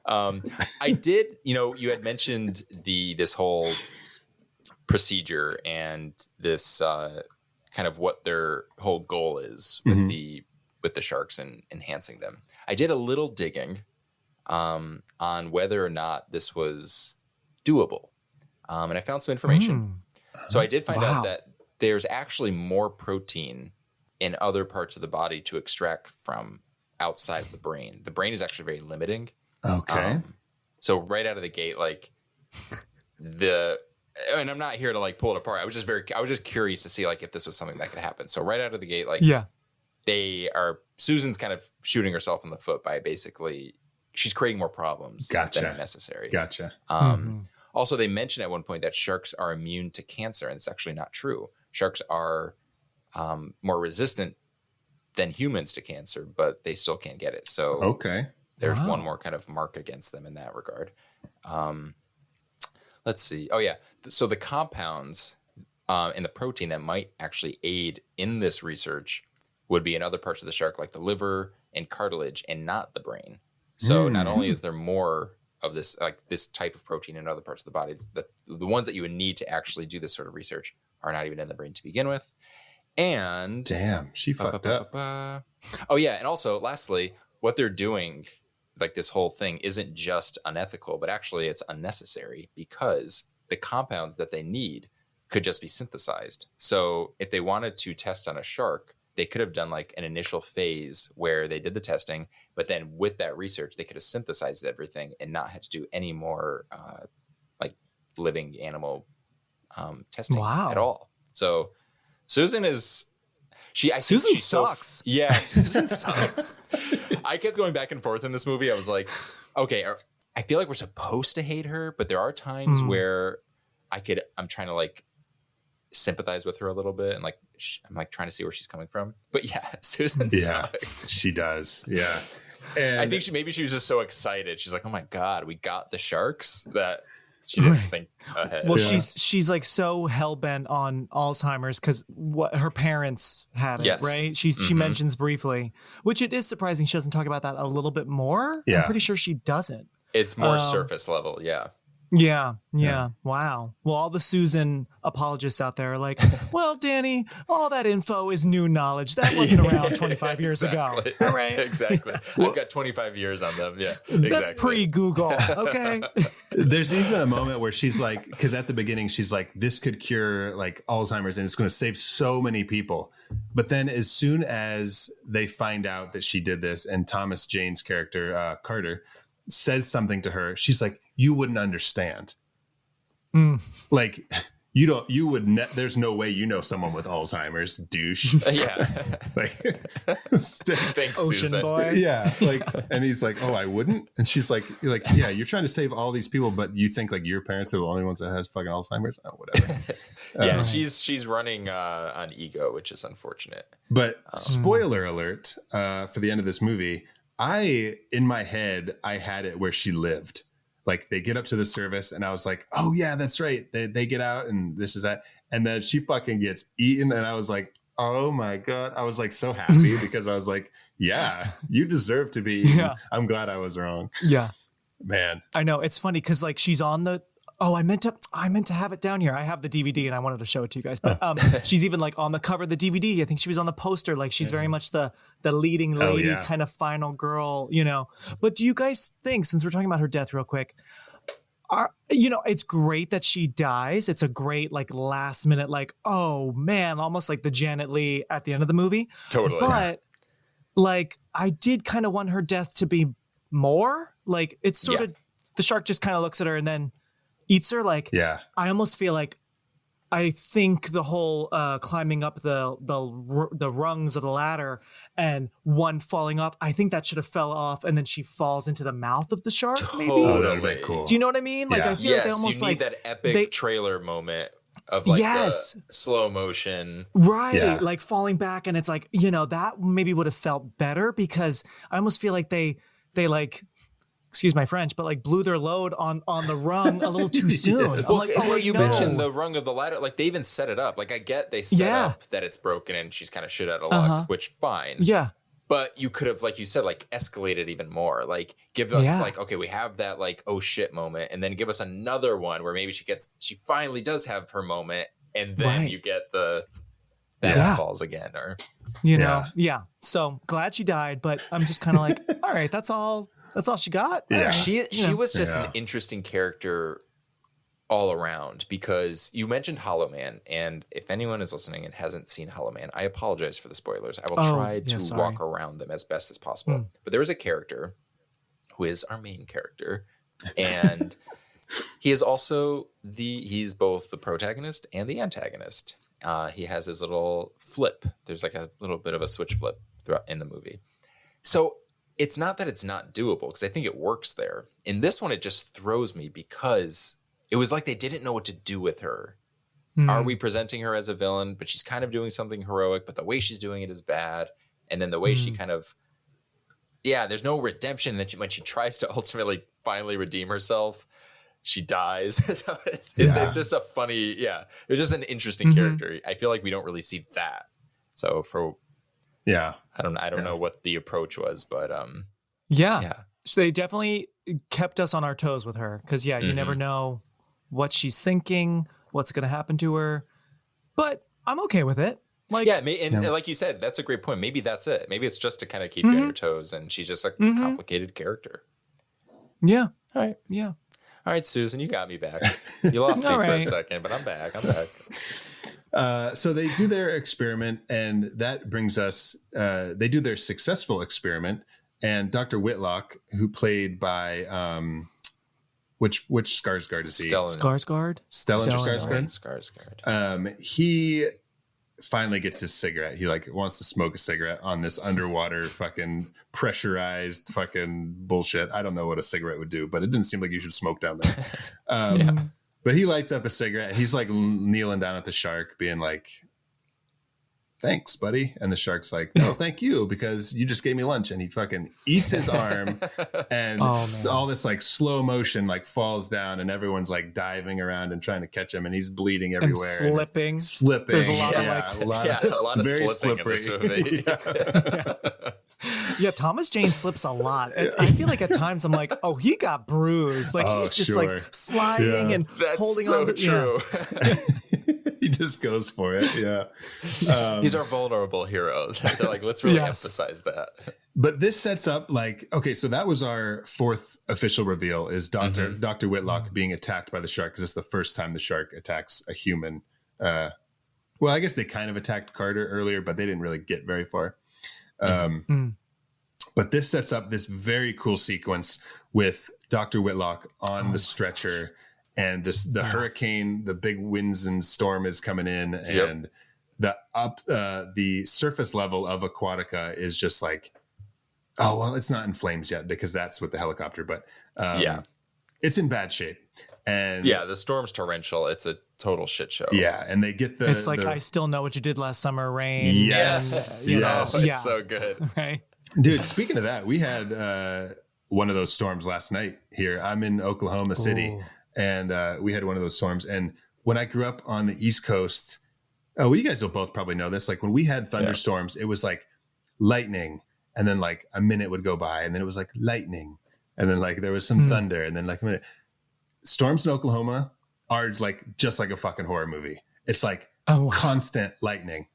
I did, you had mentioned this whole procedure and this kind of what their whole goal is with the sharks and enhancing them. I did a little digging on whether or not this was doable, and I found some information. So I did find out that there's actually more protein in other parts of the body to extract from outside of the brain. The brain is actually very limiting. Okay. So right out of the gate, like and I'm not here to like pull it apart. I was just curious to see like if this was something that could happen. So right out of the gate, like Susan's kind of shooting herself in the foot by basically she's creating more problems than are necessary. Gotcha. Also, they mentioned at one point that sharks are immune to cancer, and it's actually not true. Sharks are more resistant than humans to cancer, but they still can't get it. So there's one more kind of mark against them in that regard. Let's see. Oh yeah. So the compounds in the protein that might actually aid in this research would be in other parts of the shark, like the liver and cartilage, and not the brain. So not only is there more of this, like this type of protein in other parts of the body, the ones that you would need to actually do this sort of research are not even in the brain to begin with. And damn, she fucked up. Oh yeah. And also lastly, what they're doing, like this whole thing isn't just unethical, but actually it's unnecessary because the compounds that they need could just be synthesized. So if they wanted to test on a shark, they could have done like an initial phase where they did the testing, but then with that research, they could have synthesized everything and not had to do any more like living animal testing at all. So Susan is... Susan sucks. Yeah, Susan sucks. I kept going back and forth in this movie. I was like, okay, I feel like we're supposed to hate her, but there are times where I'm trying to like sympathize with her a little bit, and like I'm like trying to see where she's coming from. But yeah, Susan sucks. She does. Yeah. And I think she was just so excited. She's like, oh my God, we got the sharks, that she didn't think ahead. Well, she's like so hell-bent on Alzheimer's because what her parents had it, right? She mentions briefly, which it is surprising she doesn't talk about that a little bit more. Yeah. I'm pretty sure she doesn't. It's more surface level. Yeah. Yeah. Wow. Well, all the Susan apologists out there are like, well, Danny, all that info is new knowledge. That wasn't around 25 years ago. All right. Exactly. I've got 25 years on them. Yeah. Exactly. That's pre-Google. Okay. There's even a moment where she's like, because at the beginning, she's like, this could cure like Alzheimer's and it's going to save so many people. But then as soon as they find out that she did this and Thomas Jane's character, Carter, says something to her, she's like, you wouldn't understand. Like there's no way you know someone with Alzheimer's, douche. Yeah. Like, thanks, Ocean Susan. boy. yeah. Like, and he's like, oh, I wouldn't. And she's like, yeah, you're trying to save all these people, but you think like your parents are the only ones that has fucking Alzheimer's? Oh, whatever. Yeah. She's running on ego, which is unfortunate. But spoiler alert, for the end of this movie, in my head, I had it where she lived. Like they get up to the surface and I was like, oh yeah, that's right. They get out and this is that. And then she fucking gets eaten. And I was like, oh my God. I was like so happy because I was like, yeah, you deserve to be eaten. Yeah. I'm glad I was wrong. Yeah. Man. I know. It's funny because like she's on the I meant to have it down here. I have the DVD and I wanted to show it to you guys. But she's even like on the cover of the DVD. I think she was on the poster. Like she's very much the leading lady, kind of final girl, you know. But do you guys think, since we're talking about her death real quick, it's great that she dies. It's a great like last minute, like, oh man, almost like the Janet Leigh at the end of the movie. Totally. But like I did kind of want her death to be more. Like it's sort of the shark just kind of looks at her and then eats her. Like, I almost feel like I think the whole climbing up the rungs of the ladder and one falling off, I think that should have fell off and then she falls into the mouth of the shark. Maybe. Oh, that would be cool. Do you know what I mean? Like I feel like they almost you need that epic trailer moment of like the slow motion, right? Like falling back, and it's like, you know, that maybe would have felt better because I almost feel like they like, excuse my French, but like blew their load on the rung a little too soon. I'm like, you mentioned the rung of the ladder. Like they even set it up. Like I get they set up that it's broken and she's kind of shit out of luck, which fine. Yeah. But you could have, like you said, like escalated even more. Like give us like, okay, we have that like, oh shit moment. And then give us another one where maybe she finally does have her moment. And then you get that falls again or, you know? Yeah. So glad she died, but I'm just kind of like, all right, that's all she got. Yeah. She was just an interesting character all around because you mentioned Hollow Man. And if anyone is listening and hasn't seen Hollow Man, I apologize for the spoilers. I will try to walk around them as best as possible. But there is a character who is our main character. And he is also he's both the protagonist and the antagonist. He has his little flip. There's like a little bit of a switch flip throughout in the movie. So it's not that it's not doable because I think it works there. In this one, it just throws me because it was like they didn't know what to do with her. Are we presenting her as a villain, but she's kind of doing something heroic, but the way she's doing it is bad. And then the way she kind of, there's no redemption that when she tries to ultimately finally redeem herself, she dies. So it's just a funny, it's just an interesting character. I feel like we don't really see that. So I don't know what the approach was, but so they definitely kept us on our toes with her because you never know what she's thinking, what's going to happen to her, but I'm okay with it. Like, and like you said, that's a great point. Maybe that's it. Maybe it's just to kind of keep you on your toes, and she's just a complicated character. Yeah. All right. Yeah. All right, Susan, you got me back. You lost me for a second, but I'm back. So they do their experiment, and that brings us. They do their successful experiment, and Dr. Whitlock, who played by which Skarsgård is he? Skarsgård. Stellan Skarsgård. He finally gets his cigarette. He like wants to smoke a cigarette on this underwater fucking pressurized fucking bullshit. I don't know what a cigarette would do, but it didn't seem like you should smoke down there. But he lights up a cigarette and he's like kneeling down at the shark being like, thanks, buddy. And the shark's like, no, thank you, because you just gave me lunch. And he fucking eats his arm and all this like slow motion like falls down and everyone's like diving around and trying to catch him and he's bleeding everywhere. And slipping. There's a lot of very slipping slippery in this movie. Yeah, Thomas Jane slips a lot. I feel like at times I'm like, oh, he got bruised. Like he's just like sliding and holding on to true. He just goes for it. Yeah. He's our vulnerable hero. They're like, let's really emphasize that. But this sets up like, okay, so that was our fourth official reveal is Dr. Whitlock being attacked by the shark because it's the first time the shark attacks a human. Well, I guess they kind of attacked Carter earlier, but they didn't really get very far. But this sets up this very cool sequence with Dr. Whitlock on the stretcher and the hurricane, the big winds and storm is coming in and the surface level of Aquatica is just like, oh, well, it's not in flames yet because that's with the helicopter, but it's in bad shape. And the storm's torrential. It's a total shit show. Yeah. And they get it's like, I still know what you did last summer, rain. Yes. And, it's so good. Right. Dude, speaking of that, we had one of those storms last night here. I'm in Oklahoma City and we had one of those storms. And when I grew up on the East Coast, you guys will both probably know this. Like when we had thunderstorms, it was like lightning and then like a minute would go by and then it was like lightning. And then like there was some thunder and then like a minute. Storms in Oklahoma are like just like a fucking horror movie. It's like constant lightning.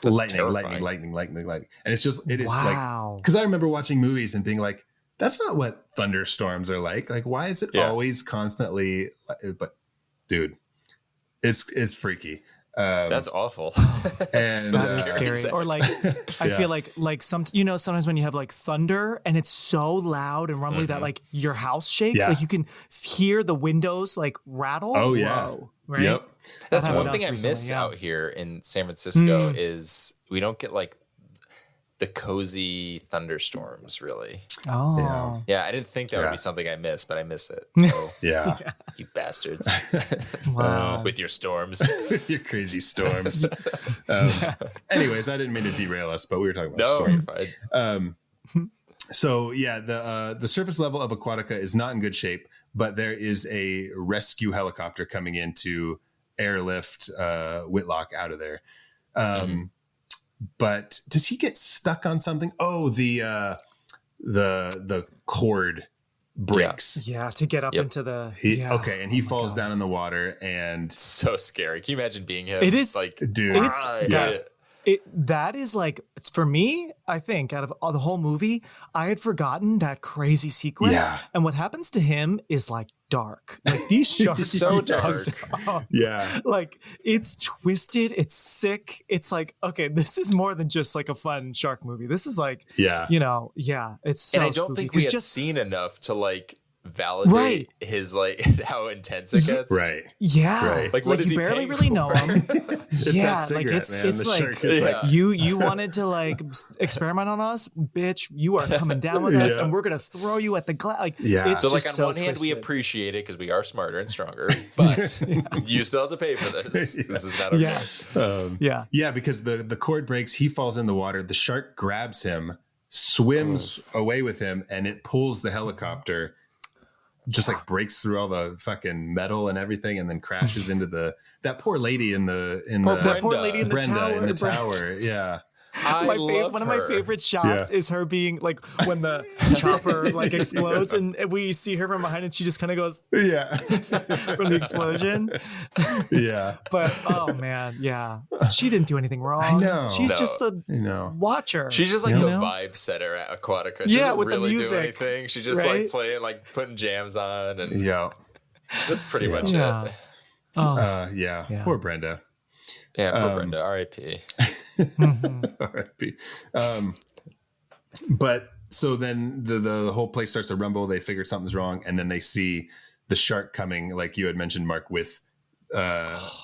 Lightning. And it's just, it is like, because I remember watching movies and being like, that's not what thunderstorms are like. Like, why is it always constantly, but dude, it's freaky. That's awful. And that's scary. Or like, I feel like sometimes when you have like thunder and it's so loud and rumbly that like your house shakes, like you can hear the windows like rattle. Oh yeah. Whoa, right. Yep. That's one thing I miss out here in San Francisco is we don't get like the cozy thunderstorms really. Oh. Yeah. I didn't think that would be something I miss, but I miss it. So, you bastards. Wow. With your storms. Your crazy storms. Anyways, I didn't mean to derail us, but we were talking about storms. So the surface level of Aquatica is not in good shape, but there is a rescue helicopter coming in to airlift Whitlock out of there. But does he get stuck on something? Oh, the cord breaks. Yeah, to get up into the. Okay, and he falls down in the water, and so scary. Can you imagine being him? It is like, dude. That is like, for me, I think out of the whole movie, I had forgotten that crazy sequence. Yeah. And what happens to him is like dark. Like these sharks so dark. Yeah. Like it's twisted. It's sick. It's like, okay, this is more than just like a fun shark movie. This is like, it's so and I don't spooky. think we had seen enough to like validate his like how intense it gets. Right. Yeah. Right. Like what does you he barely pay really for? know him. It's like you wanted to like experiment on us, bitch. You are coming down with us, and we're gonna throw you at the glass. Like, it's so just like on one hand we appreciate it because we are smarter and stronger, but you still have to pay for this. This is not okay. Yeah, because the cord breaks, he falls in the water, the shark grabs him, swims away with him, and it pulls the helicopter, just like breaks through all the fucking metal and everything, and then crashes into that poor lady in the tower. Yeah. One of my favorite shots is her being like when the chopper like explodes and we see her from behind and she just kind of goes from the explosion. But oh man, she didn't do anything wrong. I know. She's just the watcher. She's just like the vibe setter at Aquatica. She doesn't with really the music, do anything. She's just like playing, like putting jams on, and that's pretty much it. Poor Brenda. Yeah, poor Brenda. R.I.P. R.I.P. But so then the whole place starts to rumble. They figure something's wrong, and then they see the shark coming, like you had mentioned, Mark, with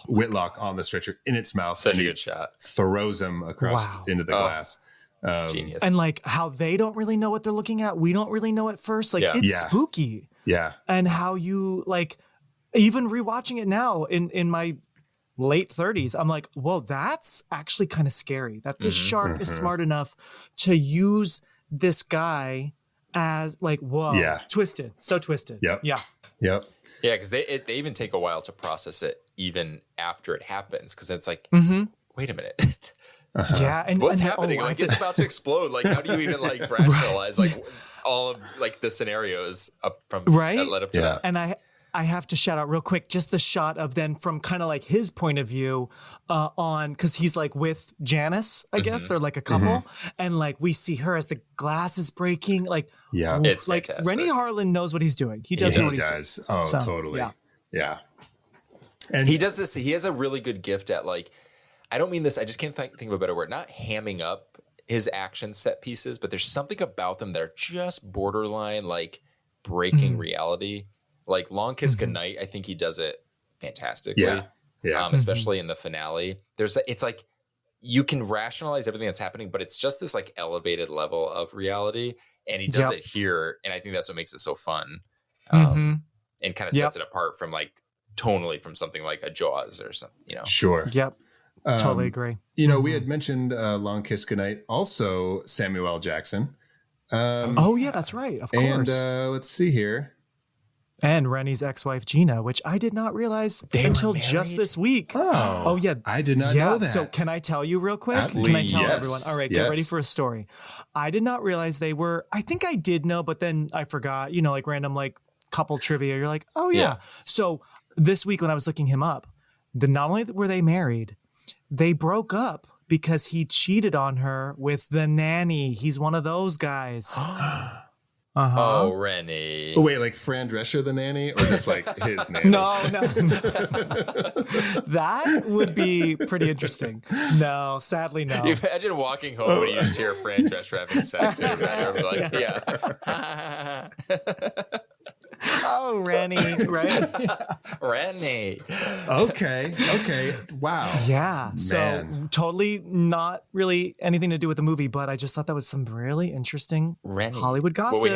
Whitlock on the stretcher in its mouth. Such a good shot. Throws him across into the glass. Genius. And like how they don't really know what they're looking at. We don't really know at first. Like it's spooky. Yeah. And how you like even rewatching it now in my late 30s, I'm like, whoa, that's actually kind of scary that this shark is smart enough to use this guy as like, whoa, twisted, so twisted. Yep. Yeah, because they even take a while to process it even after it happens, because it's like, wait a minute. Yeah, and what's happening? Like it's about to explode. Like how do you even like rationalize like all of like the scenarios up from that led up to that? And I have to shout out real quick just the shot of then from kind of like his point of view on, because he's like with Janice, I guess they're like a couple, and like we see her as the glass is breaking. Like it's like fantastic. Rennie Harlin knows what he's doing. He does know what he's doing. Oh, So, totally. Yeah. And he does this. He has a really good gift at like, I don't mean this, I just can't think of a better word. Not hamming up his action set pieces, but there's something about them that are just borderline like breaking reality. Like Long Kiss Goodnight, I think he does it fantastically. Yeah. Especially in the finale. It's like you can rationalize everything that's happening, but it's just this like elevated level of reality. And he does it here. And I think that's what makes it so fun. And kind of sets it apart from like tonally from something like a Jaws or something, you know? Sure. Yep. Totally agree. You know, we had mentioned Long Kiss Goodnight, also Samuel L. Jackson. Oh yeah, that's right. Of course. And let's see here. And Rennie's ex-wife Gina, which I did not realize until just this week. Oh yeah, I did not know that. So can I tell you real quick? Absolutely. Can I tell everyone? All right, get Yes. ready for a story. I did not realize they were. I think I did know, but then I forgot. You know, like random like couple trivia. You're like, oh yeah. So this week when I was looking him up, not only were they married, they broke up because he cheated on her with the nanny. He's one of those guys. Oh, Rennie. Oh, wait, like Fran Drescher, the nanny, or just like his nanny? No. That would be pretty interesting. No, sadly, no. You imagine walking home and you just hear Fran Drescher having sex and you're like, yeah. Oh, Rennie, right? Rennie. Okay. Wow. Yeah. So Man. totally not really anything to do with the movie, but I just thought that was some really interesting Rennie. Hollywood gossip. Well, we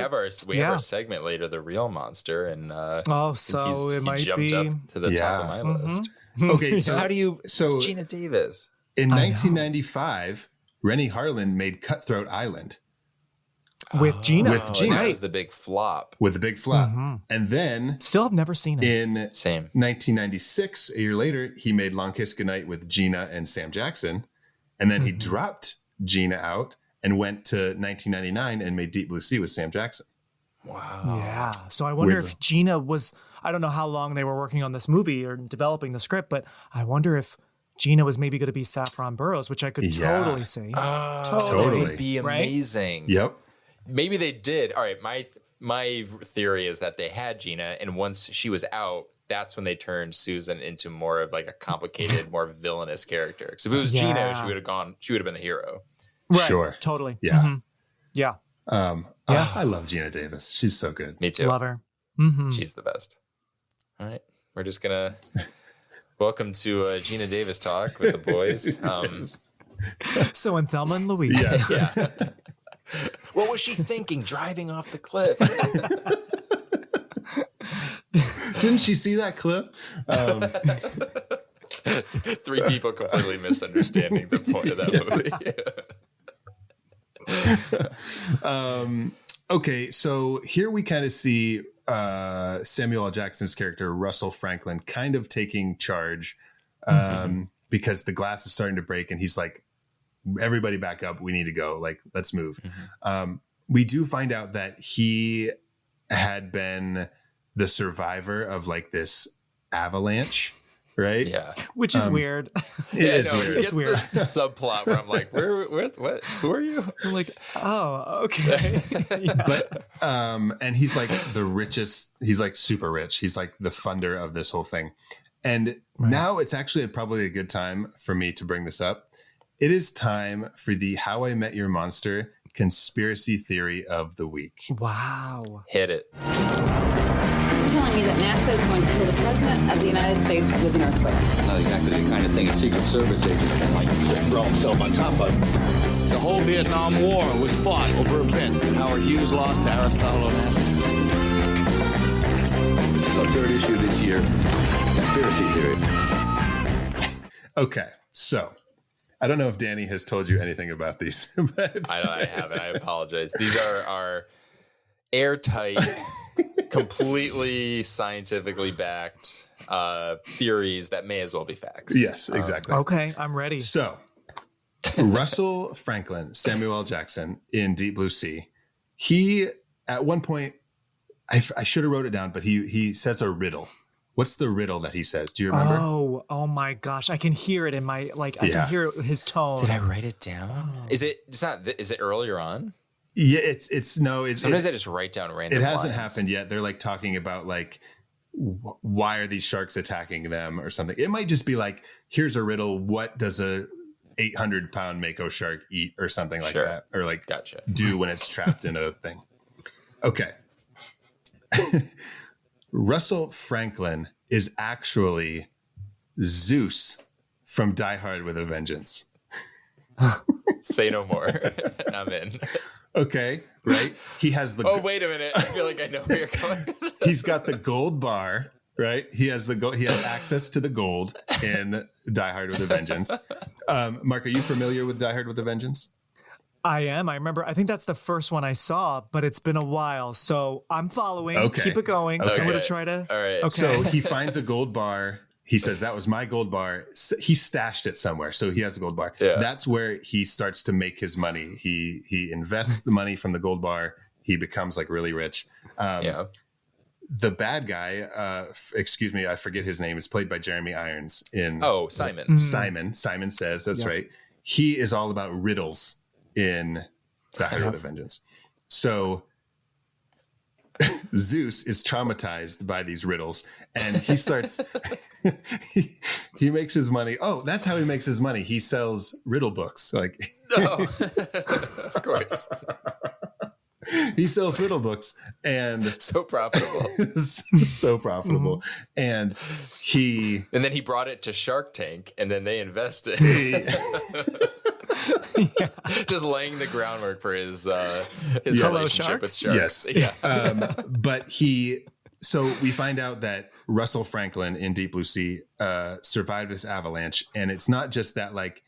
have our segment later, The Real Monster, and so it might jumped be up to the top of my list. Okay, so How do you? So it's Gina Davis. in 1995, Rennie Harlin made Cutthroat Island with Gina. With Gina. That was the big flop. with a big flop, and then Still have never seen it. in Same. 1996, a year later, he made Long Kiss Goodnight with Gina and Sam Jackson, and then he dropped Gina out and went to 1999 and made Deep Blue Sea with Sam Jackson. Wow. Yeah. So I wonder Weirdly. if Gina was, I don't know how long they were working on this movie or developing the script, but I wonder if Gina was maybe going to be Saffron Burrows, which I could Yeah. totally see. Totally. That would be amazing. Yep. Maybe they did. All right. My theory is that they had Gina, and once she was out, that's when they turned Susan into more of like a complicated, more villainous character. Because if it was Gina, she would have been the hero. Right. Sure. Totally. Yeah. Yeah. I love Gina Davis. She's so good. Me too. Love her. She's the best. All right. We're just going to welcome to Gina Davis talk with the boys. So in Thelma and Louise. Yes. Yeah. What was she thinking driving off the cliff? Didn't she see that clip? 3 people completely misunderstanding the point of that movie. Okay, so here we kind of see Samuel L. Jackson's character, Russell Franklin, kind of taking charge because the glass is starting to break and he's like, everybody back up. We need to go. Like, let's move. We do find out that he had been the survivor of like this avalanche, right? Yeah. Which is weird. It is no, weird. It gets weird. this subplot where I'm like, what? Who are you? I'm like, oh, okay. But and he's like the richest, he's like super rich. He's like the funder of this whole thing. And now it's actually probably a good time for me to bring this up. It is time for the How I Met Your Monster conspiracy theory of the week. Wow. Hit it. You're telling me that NASA is going to kill the President of the United States with an earthquake? Not exactly the kind of thing a Secret Service agent can like just throw himself on top of. The whole Vietnam War was fought over a bit. Howard Hughes lost to Aristotle Onassis. So third issue this year, conspiracy theory. Okay, so I don't know if Danny has told you anything about these. But I haven't. I apologize. These are our airtight, completely scientifically backed theories that may as well be facts. yes, exactly. Okay, I'm ready. So, Russell Franklin, Samuel L. Jackson in Deep Blue Sea, he, at one point, I should have wrote it down, but he says a riddle. What's the riddle that he says? Do you remember? Oh my gosh. I can hear it in my, I can hear his tone. Did I write it down? Is it earlier on? Yeah, sometimes I just write down random It hasn't lines. happened yet. They're like talking about like, why are these sharks attacking them or something? It might just be like, here's a riddle. What does a 800-pound mako shark eat or something like that? Or like do when it's trapped in a thing. Okay. Russell Franklin is actually Zeus from Die Hard with a Vengeance. Say no more. I'm in. Okay, right? He has the... Oh, wait a minute. I feel like I know where you're going. He's got the gold bar, right? He has he has access to the gold in Die Hard with a Vengeance. Mark, are you familiar with Die Hard with a Vengeance? I am. I remember. I think that's the first one I saw, but it's been a while. So I'm following. Okay. Keep it going. Okay. I'm going to try to. All right. Okay. So he finds a gold bar. He says, that was my gold bar. He stashed it somewhere. So he has a gold bar. Yeah. That's where he starts to make his money. He invests the money from the gold bar. He becomes like really rich. The bad guy, excuse me, I forget his name. It's played by Jeremy Irons in... Oh, Simon. Simon Says, that's right. He is all about riddles in Die Hard with a Vengeance. So Zeus is traumatized by these riddles and he starts, he makes his money. Oh, that's how he makes his money. He sells riddle books. Like, of course. He sells riddle books and so profitable. So profitable. And then he brought it to Shark Tank and then they invested. Just laying the groundwork for his relationship with sharks. Yes. Yeah. But so we find out that Russell Franklin in Deep Blue Sea survived this avalanche. And it's not just that, like,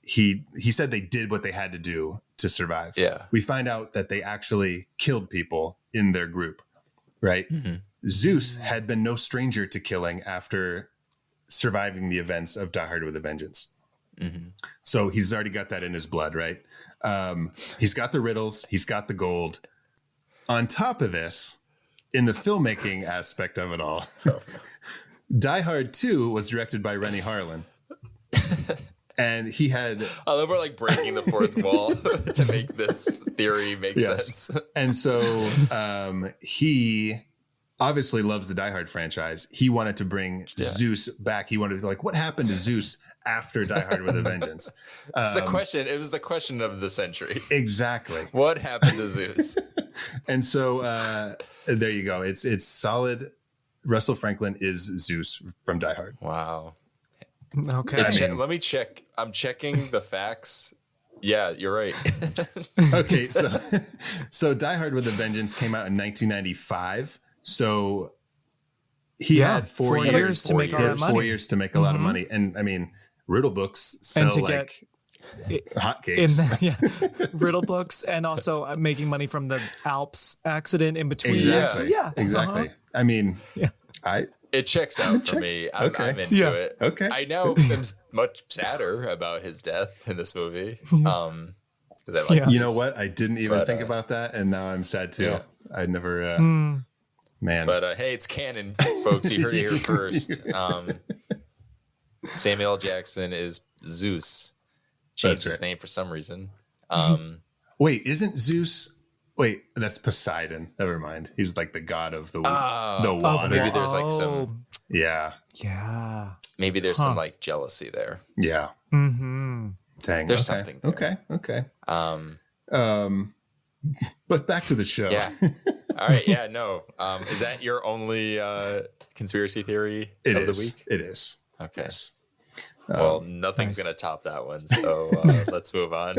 he said they did what they had to do to survive. Yeah. We find out that they actually killed people in their group, right? Mm-hmm. Zeus had been no stranger to killing after surviving the events of Die Hard with a Vengeance. Mm-hmm. So he's already got that in his blood, right? He's got the riddles. He's got the gold. On top of this, in the filmmaking aspect of it all, Die Hard 2 was directed by Rennie Harlan. And he had... I love we're like breaking the fourth wall to make this theory make sense. And so he obviously loves the Die Hard franchise. He wanted to bring Zeus back. He wanted to be like, what happened to Zeus after Die Hard with a Vengeance? It's the question. It was the question of the century. Exactly. What happened to Zeus? And so there you go. It's solid. Russell Franklin is Zeus from Die Hard. Wow. Okay. Let me check. I'm checking the facts. Yeah, you're right. Okay, so Die Hard with a Vengeance came out in 1995. So he had 4 years to make all that money. 4 years to make a lot of money. And I mean, riddle books sell like hotcakes. Riddle books, and also making money from the Alps accident in between. Exactly. So, exactly. I mean, it checks out for me. I'm into it. Okay. I now am much sadder about his death in this movie. You know what? I didn't even think about that, and now I'm sad too. Yeah. I never, man. But hey, it's canon, folks. You heard it here first. Samuel L. Jackson is Zeus. Changed his name for some reason. Wait, isn't Zeus? Wait, that's Poseidon. Never mind. He's like the god of the water. Maybe there's like some. Yeah. Maybe there's some like jealousy there. Yeah. Mm-hmm. Dang. There's something there. Okay. But back to the show. Yeah. All right. Yeah. No. Is that your only conspiracy theory of the week? It is. Okay. Yes. Well, nothing's going to top that one. So let's move on.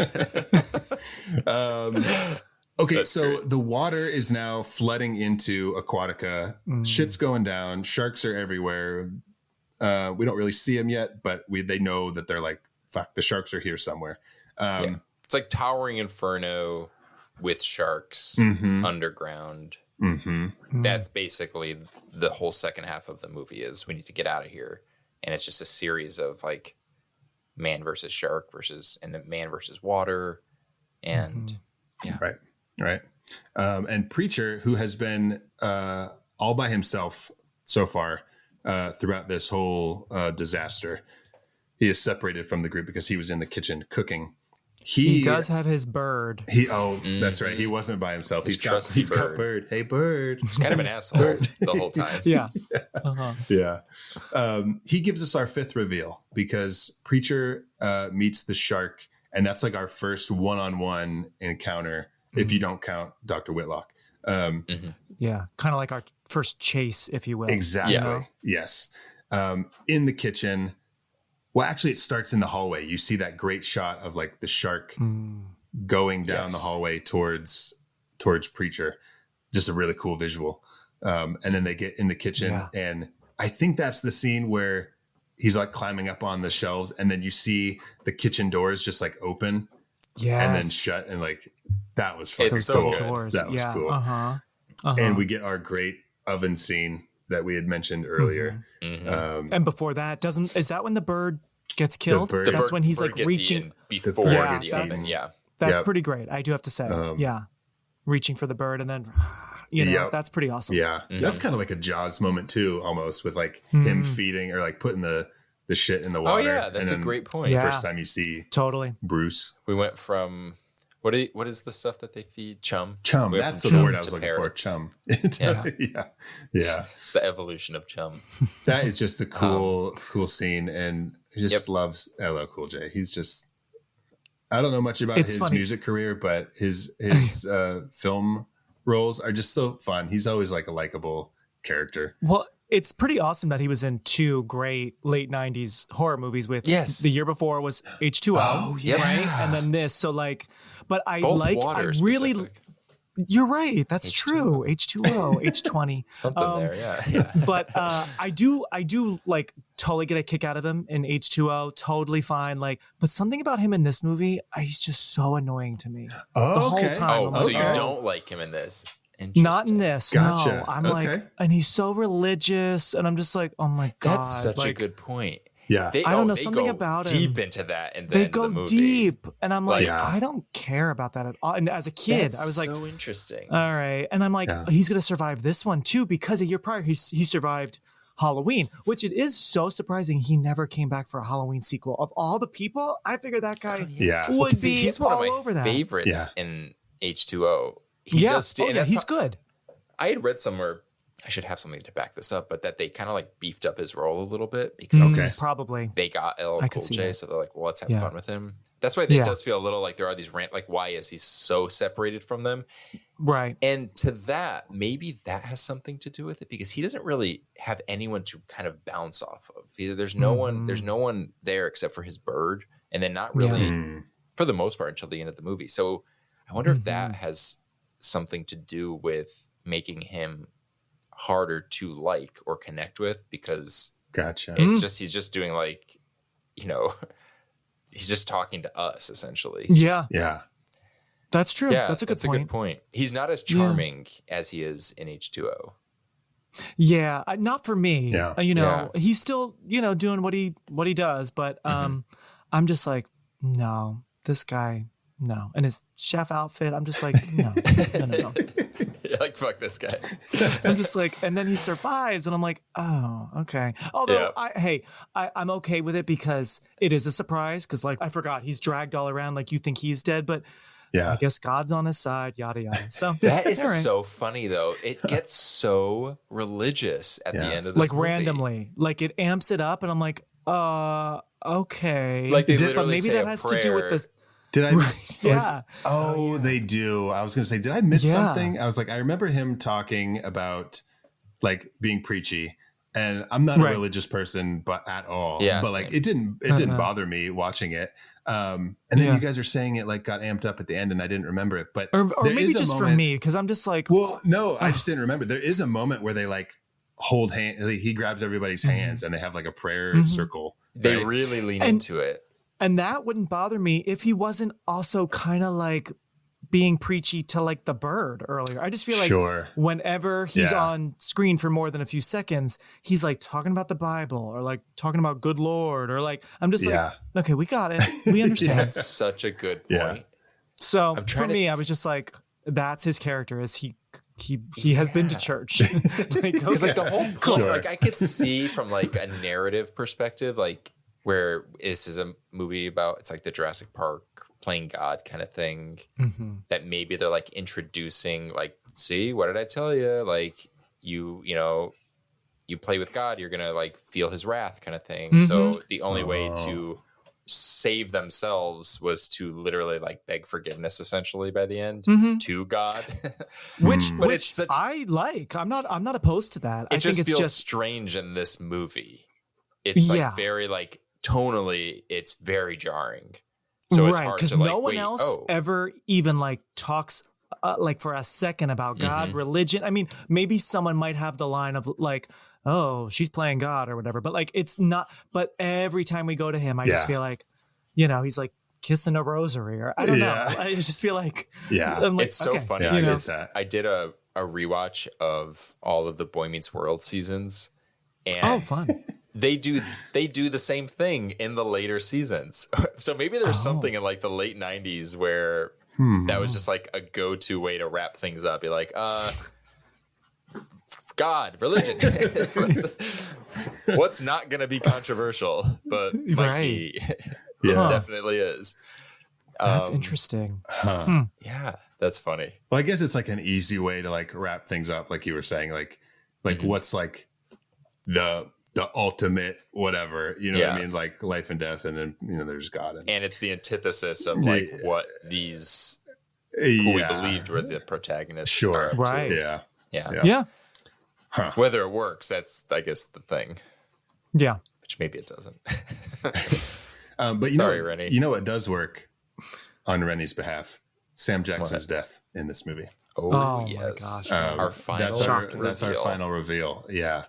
Okay, That's so great. the water is now flooding into Aquatica. Shit's going down. Sharks are everywhere. We don't really see them yet, but they know that they're like, fuck, the sharks are here somewhere. Yeah. It's like Towering Inferno with sharks underground. That's basically the whole second half of the movie is we need to get out of here. And it's just a series of like man versus shark and then man versus water. And Right. And Preacher, who has been all by himself so far throughout this whole disaster, he is separated from the group because he was in the kitchen cooking. He does have his bird. That's right. He wasn't by himself. His He's got bird. Hey, bird. he's kind of an asshole the whole time. Yeah. Yeah. He gives us our fifth reveal because Preacher meets the shark, and that's like our first one-on-one encounter, if you don't count Dr. Whitlock. Yeah. Kind of like our first chase, if you will. Exactly. You know? Yes. In the kitchen. Well, actually, it starts in the hallway. You see that great shot of like the shark going down the hallway towards Preacher. Just a really cool visual. And then they get in the kitchen, and I think that's the scene where he's like climbing up on the shelves, and then you see the kitchen doors just like open, and then shut, and like that was fucking It's cool. so good. That was cool. And we get our great oven scene that we had mentioned earlier. And before that, is that when the bird gets killed? bird- That's when he's bird like gets reaching. eaten before bird the gets oven. eaten. Yeah. That's Yep. pretty great. I do have to say. Reaching for the bird and then, that's pretty awesome. Yeah. That's kind of like a Jaws moment too, almost, with like him feeding or like putting the shit in the water. Oh yeah, that's a and then great point. The first time you see Totally. Bruce. We went from what is the stuff that they feed? Chum. Chum. We went That's from the chum word I was to looking parrots. for. Chum. Yeah. It's the evolution of chum. That is just a cool scene, and he just loves LL Cool J. He's just, I don't know much about his music career, but his film roles are just so fun. He's always like a likable character. Well, it's pretty awesome that he was in two great late 90s horror movies with the year before was H2O. Oh, yeah. Right? And then this. So like, but I Both like, water I really, specific. you're right. That's true. H2O, H20. Something there, yeah. But I do like totally get a kick out of him in H2O. Totally fine. Like, but something about him in this movie, he's just so annoying to me. Oh, the whole time. Oh, I'm so like, you don't like him in this? Not in this. Gotcha. No, I'm Okay. like, and he's so religious, and I'm just like, oh my god, That's such like, a good point. Yeah. I don't know, they something go about deep him. into that, and They go deep, and I'm like, Yeah. I don't care about that at all. And as a kid, That's I was like, so interesting. all right, and I'm like, he's gonna survive this one too because a year prior he survived Halloween, which it is so surprising he never came back for a Halloween sequel. Of all the people, I figured that guy would be He's one all of over my that. favorites in H2O. He Yeah, does, and that's he's good. I had read somewhere, I should have something to back this up, but that they kind of like beefed up his role a little bit because Probably. they got LL I could Cool see J, that. so they're like, well, let's have Yeah. fun with him. That's why it does feel a little like there are these like, why is he so separated from them? Right. And to that, maybe that has something to do with it because he doesn't really have anyone to kind of bounce off of. Either there's no one there except for his bird, and then not really for the most part until the end of the movie. So I wonder if that has something to do with making him harder to like or connect with because it's just he's just doing like, he's just talking to us essentially. Yeah. That's true. Yeah, that's a good point. He's not as charming as he is in H2O. Yeah, not for me. Yeah. He's still, doing what he does, but I'm just like, no, this guy, no. And his chef outfit, I'm just like, no. You're like, fuck this guy. I'm just like, and then he survives, and I'm like, oh, okay. Although, I'm okay with it because it is a surprise. Because like I forgot, he's dragged all around like you think he's dead, but I guess God's on his side. Yada yada. So that is so funny though. It gets so religious at the end of this movie. Randomly, like it amps it up, and I'm like, okay. Like they but literally maybe say that a has prayer. to do with the. Did I? Right, yeah. They do. I was going to say, did I miss something? I was like, I remember him talking about like being preachy, and I'm not a religious person, but at all. Yeah, but like same. it didn't bother me watching it. And then you guys are saying it like got amped up at the end and I didn't remember it, but or maybe just for me, because I'm just like, well, no, I just didn't remember. There is a moment where they like hold hand, like, he grabs everybody's hands and they have like a prayer circle. They right? really lean into it. And that wouldn't bother me if he wasn't also kind of like being preachy to like the bird earlier. I just feel like whenever he's on screen for more than a few seconds, he's like talking about the Bible or like talking about good Lord or like, I'm just like, okay, we got it. We understand. That's such a good point. Yeah. So for me, I was just like, that's his character, is he has been to church. Because like the whole like I could see from like a narrative perspective, like where this is a movie about, it's like the Jurassic Park playing God kind of thing, that maybe they're like introducing like, see, what did I tell you? Like you know, you play with God, you're gonna like feel his wrath kind of thing. So the only way to save themselves was to literally like beg forgiveness essentially by the end to God. which it's such, I like. I'm not opposed to that. I think just it's feels just strange in this movie. It's like very like tonally, it's very jarring. So it's hard because to like, no one else ever even like talks like for a second about God, religion. I mean, maybe someone might have the line of like, oh, she's playing God or whatever, but like it's not. But every time we go to him, I just feel like, you know, he's like kissing a rosary, or I don't know. I just feel like, I'm like, it's so funny. I did a rewatch of all of the Boy Meets World seasons, and fun. They do the same thing in the later seasons. So maybe there's something in like the late 90s where that was just like a go-to way to wrap things up. You're like, God, religion. What's not going to be controversial, but might be. It definitely is. That's interesting. Yeah, that's funny. Well, I guess it's like an easy way to like wrap things up, like you were saying, like what's like the ultimate whatever, you know what I mean, like life and death, and then you know there's God, and it's the antithesis of like what these who we believed were the protagonists. Sure, right? Yeah. Huh. Whether it works, that's I guess the thing. Yeah, which maybe it doesn't. But Rennie. You know what does work on Rennie's behalf? Sam Jackson's death in this movie. Oh yes, my gosh. Our final that's our final reveal. Yeah.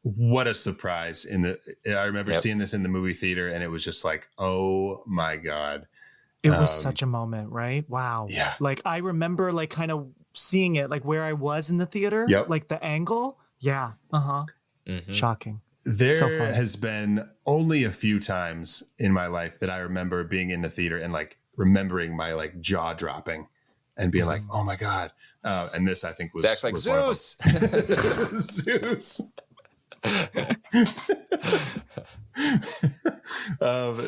What a surprise! I remember seeing this in the movie theater, and it was just like, oh my God. It was such a moment, right? Wow. Yeah. Like I remember like kind of seeing it like where I was in the theater, like the angle. Yeah. Shocking. There has been only a few times in my life that I remember being in the theater and like remembering my like jaw dropping and being like, oh my God. And this I think was, Zach's like, was Zeus. Zeus.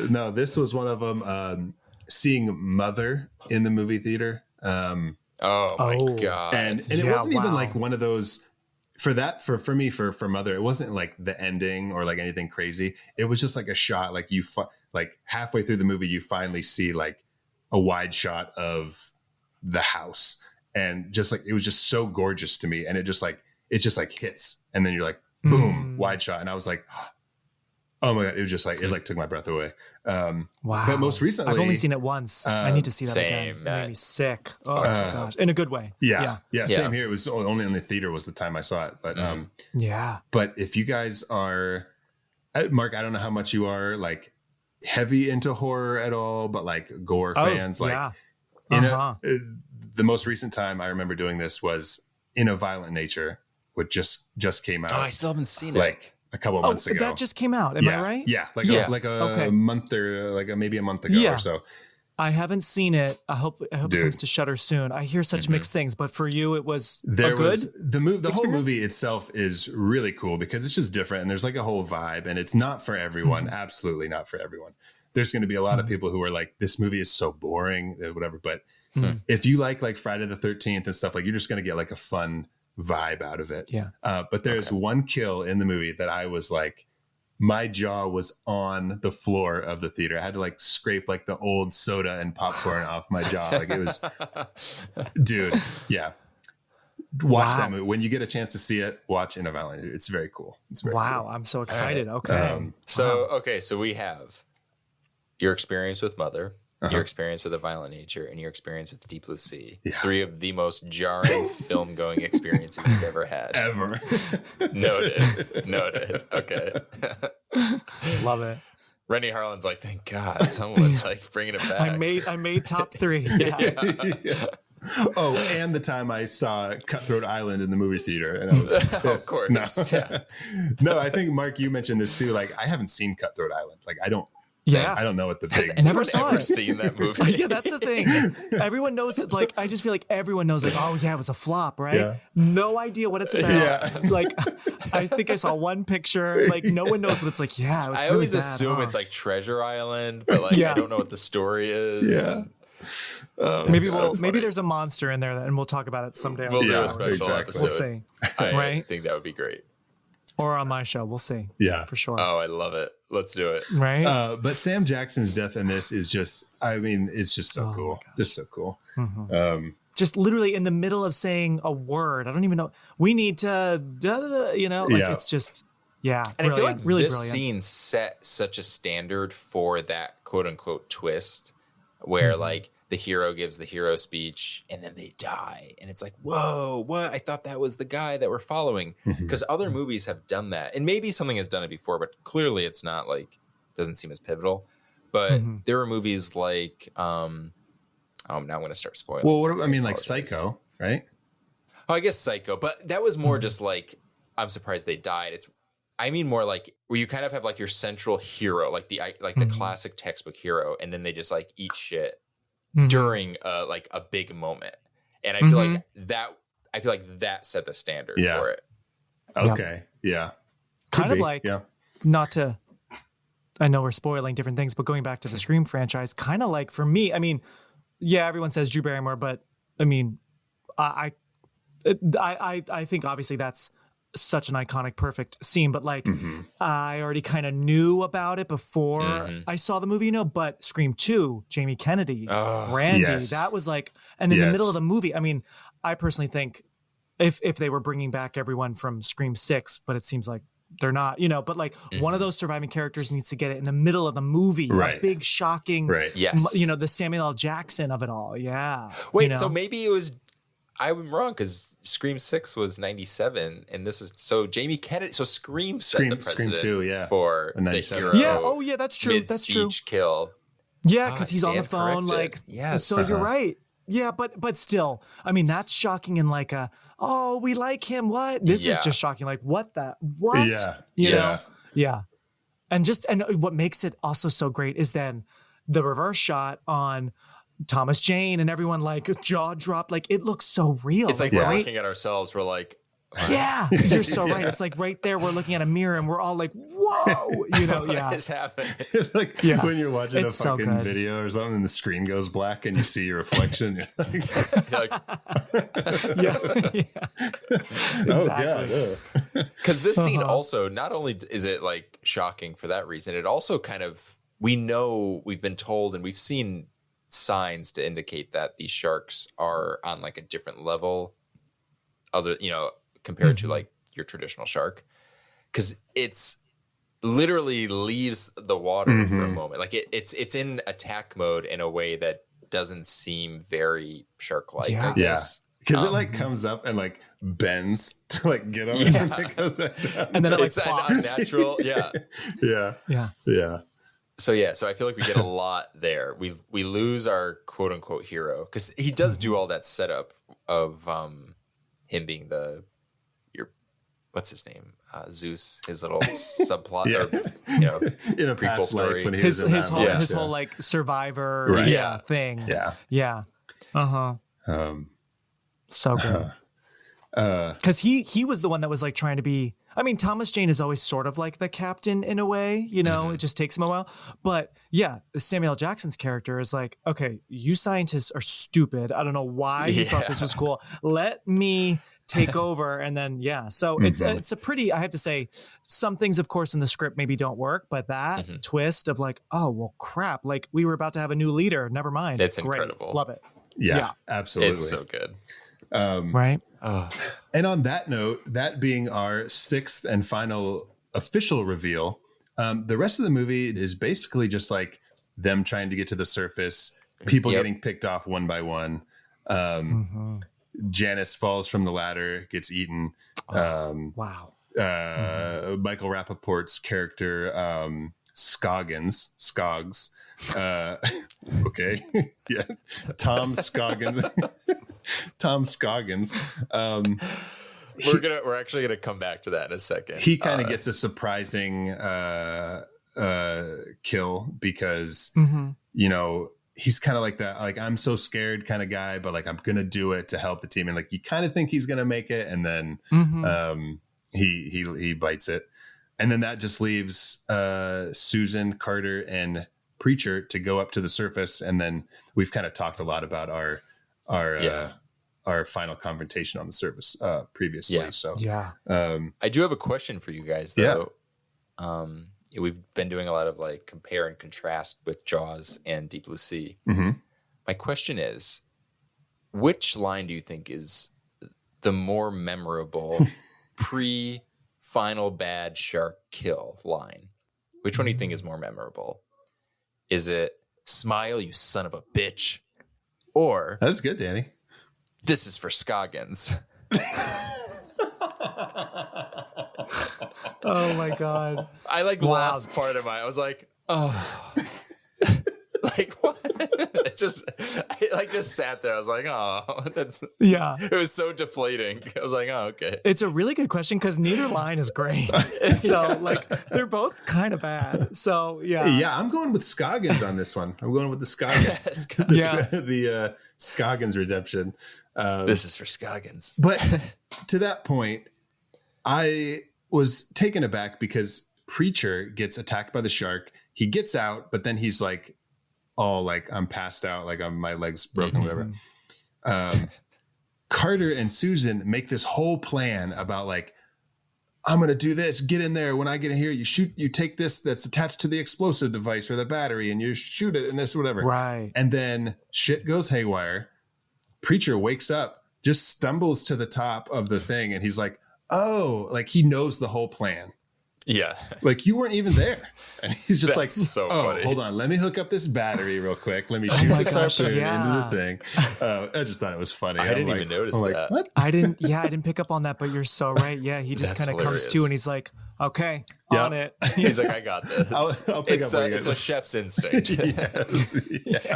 No, this was one of them. Seeing Mother in the movie theater. Oh my God. And it wasn't even like one of those for me, for Mother, it wasn't like the ending or like anything crazy. It was just like a shot, like like halfway through the movie, you finally see like a wide shot of the house. And just like, it was just so gorgeous to me. And it just like hits. And then you're like, boom, wide shot. And I was like, oh my God, it was just like, it like took my breath away. Wow. But most recently, I've only seen it once. I need to see that again. It made me sick. Oh gosh. In a good way. Yeah. Same here. It was only in the theater was the time I saw it. But, but if you guys are, Mark, I don't know how much you are like heavy into horror at all, but like gore fans, like the most recent time I remember doing this was In a Violent Nature, which just came out. Oh, I still haven't seen it. Like a couple of months ago. That just came out. Am I right? Yeah. Like a month or like maybe a month ago or so. I haven't seen it. I hope it comes to Shudder soon. I hear such mixed things, but for you, it was the whole movie itself is really cool because it's just different and there's like a whole vibe and it's not for everyone. Absolutely not for everyone. There's going to be a lot of people who are like, this movie is so boring, whatever. But if you like Friday the 13th and stuff, like you're just going to get like a fun vibe out of it. Yeah. But there's one kill in the movie that I was like, my jaw was on the floor of the theater. I had to like scrape like the old soda and popcorn off my jaw. Like it was, dude. Yeah. Watch that movie. When you get a chance to see it, watch In a Violent Nature. It's very cool. It's very cool. I'm so excited. Okay. So we have your experience with Mother, your experience with A Violent Nature, and your experience with Deep Blue Sea. Yeah. 3 of the most jarring film-going experiences you've ever had. Ever. Noted. Okay. Love it. Rennie Harlan's like, thank God, someone's like bringing it back. I made top 3. Yeah. Oh, and the time I saw Cutthroat Island in the movie theater, and I was of course. No, I think Mark, you mentioned this too. Like, I haven't seen Cutthroat Island. Like, I don't know what the Has big. anyone ever seen that movie? Yeah, that's the thing. Everyone knows it. Like, I just feel like everyone knows. Like, oh yeah, it was a flop, right? Yeah. No idea what it's about. Yeah. Like, I think I saw one picture. Like, no one knows what it's like. Yeah, it was I really always bad, assume it's like Treasure Island, but like I don't know what the story is. Yeah. Maybe there's a monster in there, and we'll talk about it someday. We'll do a special episode. We'll see. I think that would be great. Or on my show, we'll see. Yeah, for sure. Oh, I love it. Let's do it. Right. But Sam Jackson's death in this is just, I mean, it's just so cool. Just so cool. Mm-hmm. Just literally in the middle of saying a word. I don't even know. We need to, it's just, And I feel like really this brilliant. scene set such a standard for that quote unquote twist where like the hero gives the hero speech and then they die. And it's like, whoa, what? I thought that was the guy that we're following. Because other movies have done that. And maybe something has done it before, but clearly it's not like, doesn't seem as pivotal. But there were movies like, now I'm going to start spoiling. Well, like Psycho, right? Oh, I guess Psycho. But that was more just like, I'm surprised they died. I mean more like where you kind of have like your central hero, like the classic textbook hero. And then they just like eat shit during like a big moment. And I feel like that set the standard for it. Okay. Yeah. Kind of like, not to, I know we're spoiling different things, but going back to the Scream franchise, kind of like for me, I mean, yeah, everyone says Drew Barrymore, but I mean, I think obviously that's such an iconic, perfect scene, but like I already kind of knew about it before I saw the movie, but Scream 2, Jamie Kennedy, Randy, that was like, and in the middle of the movie, I mean, I personally think if they were bringing back everyone from Scream 6, but it seems like they're not, but like one of those surviving characters needs to get it in the middle of the movie, a big shocking, the Samuel L. Jackson of it all. Yeah. Wait, so maybe it was, I'm wrong because Scream 6 was 97 and this is so Jamie Kennedy. So Scream set the precedent Scream 2, for the hero. Yeah. Oh yeah, that's true. That's true. Mid-speech kill. Yeah, because he's on the phone. Corrected. Like, yes. So you're right. Yeah, but still, I mean, that's shocking in like we like him. What? This is just shocking. Like, what? Yeah. You know? Yeah. And what makes it also so great is then the reverse shot on Thomas Jane and everyone like jaw dropped. Like, it looks so real. It's like we're looking at ourselves. We're like, yeah, you're so right. It's like right there. We're looking at a mirror and we're all like, whoa, what is happening? Like when you're watching a fucking video or something and the screen goes black and you see your reflection. You're like, Exactly. Oh God. Because this scene also, not only is it like shocking for that reason, it also kind of, we've been told and we've seen signs to indicate that these sharks are on like a different level compared to like your traditional shark, because it's literally leaves the water for a moment. Like it's in attack mode in a way that doesn't seem very shark-like. I guess. Because it like comes up and like bends to like get on and it goes back down. And then it like it's flops. unnatural. Yeah. So I feel like we get a lot there. We lose our quote unquote hero because he does do all that setup of him being what's his name? Zeus, his little subplot, or, in a prequel past story. life when he His was in his whole like survivor thing. Yeah. So good. Because he was the one that was like trying to be. I mean, Thomas Jane is always sort of like the captain in a way, it just takes him a while. But yeah, Samuel L. Jackson's character is like, okay, you scientists are stupid. I don't know why you thought this was cool. Let me take over. And then, so it's a pretty, I have to say, some things, of course, in the script maybe don't work, but that twist of like, oh, well, crap. Like we were about to have a new leader. Never mind. It's great. incredible. Love it. Yeah, absolutely. It's so good. Right. And on that note, that being our 6th and final official reveal, the rest of the movie is basically just like them trying to get to the surface, people getting picked off one by one. Janice falls from the ladder, gets eaten. Wow. Michael Rappaport's character, Scoggins. Okay. Yeah. Tom Scoggins. Tom Scoggins. We're actually gonna come back to that in a second. He kind of gets a surprising kill because you know, he's kind of like that, like, I'm so scared kind of guy, but like, I'm gonna do it to help the team, and like, you kind of think he's gonna make it, and then he bites it, and then that just leaves Susan, Carter, and Preacher to go up to the surface, and then we've kind of talked a lot about our final confrontation on the surface previously. Yeah. So I do have a question for you guys though. We've been doing a lot of like compare and contrast with Jaws and Deep Blue Sea. My question is, which line do you think is the more memorable pre-final bad shark kill line? Which one do you think is more memorable? Is it "Smile, you son of a bitch," or that's good, Danny, "This is for Scoggins"? Oh my God. I like the last part of I was like, oh, like what? I just sat there. I was like, oh, it was so deflating. I was like, oh, okay. It's a really good question because neither line is great. So like they're both kind of bad. So yeah, I'm going with Scoggins on this one. I'm going with the Scoggins. The Scoggins redemption. This is for Scoggins. But to that point, I was taken aback because Preacher gets attacked by the shark. He gets out, but then he's like, all like, I'm passed out, like my leg's broken, whatever. Carter and Susan make this whole plan about like, I'm going to do this, get in there. When I get in here, you take this that's attached to the explosive device or the battery and you shoot it and this, whatever. Right. And then shit goes haywire. Preacher wakes up, just stumbles to the top of the thing. And he's like, oh, like he knows the whole plan. Yeah. Like you weren't even there. And he's just like, so funny. Hold on. Let me hook up this battery real quick. Let me shoot this harpoon into the thing. I just thought it was funny. I didn't even notice that. What? I didn't pick up on that, but you're so right. Yeah. He just kind of comes to and he's like, okay, on it. He's like, I got this. I'll pick up it's a chef's instinct.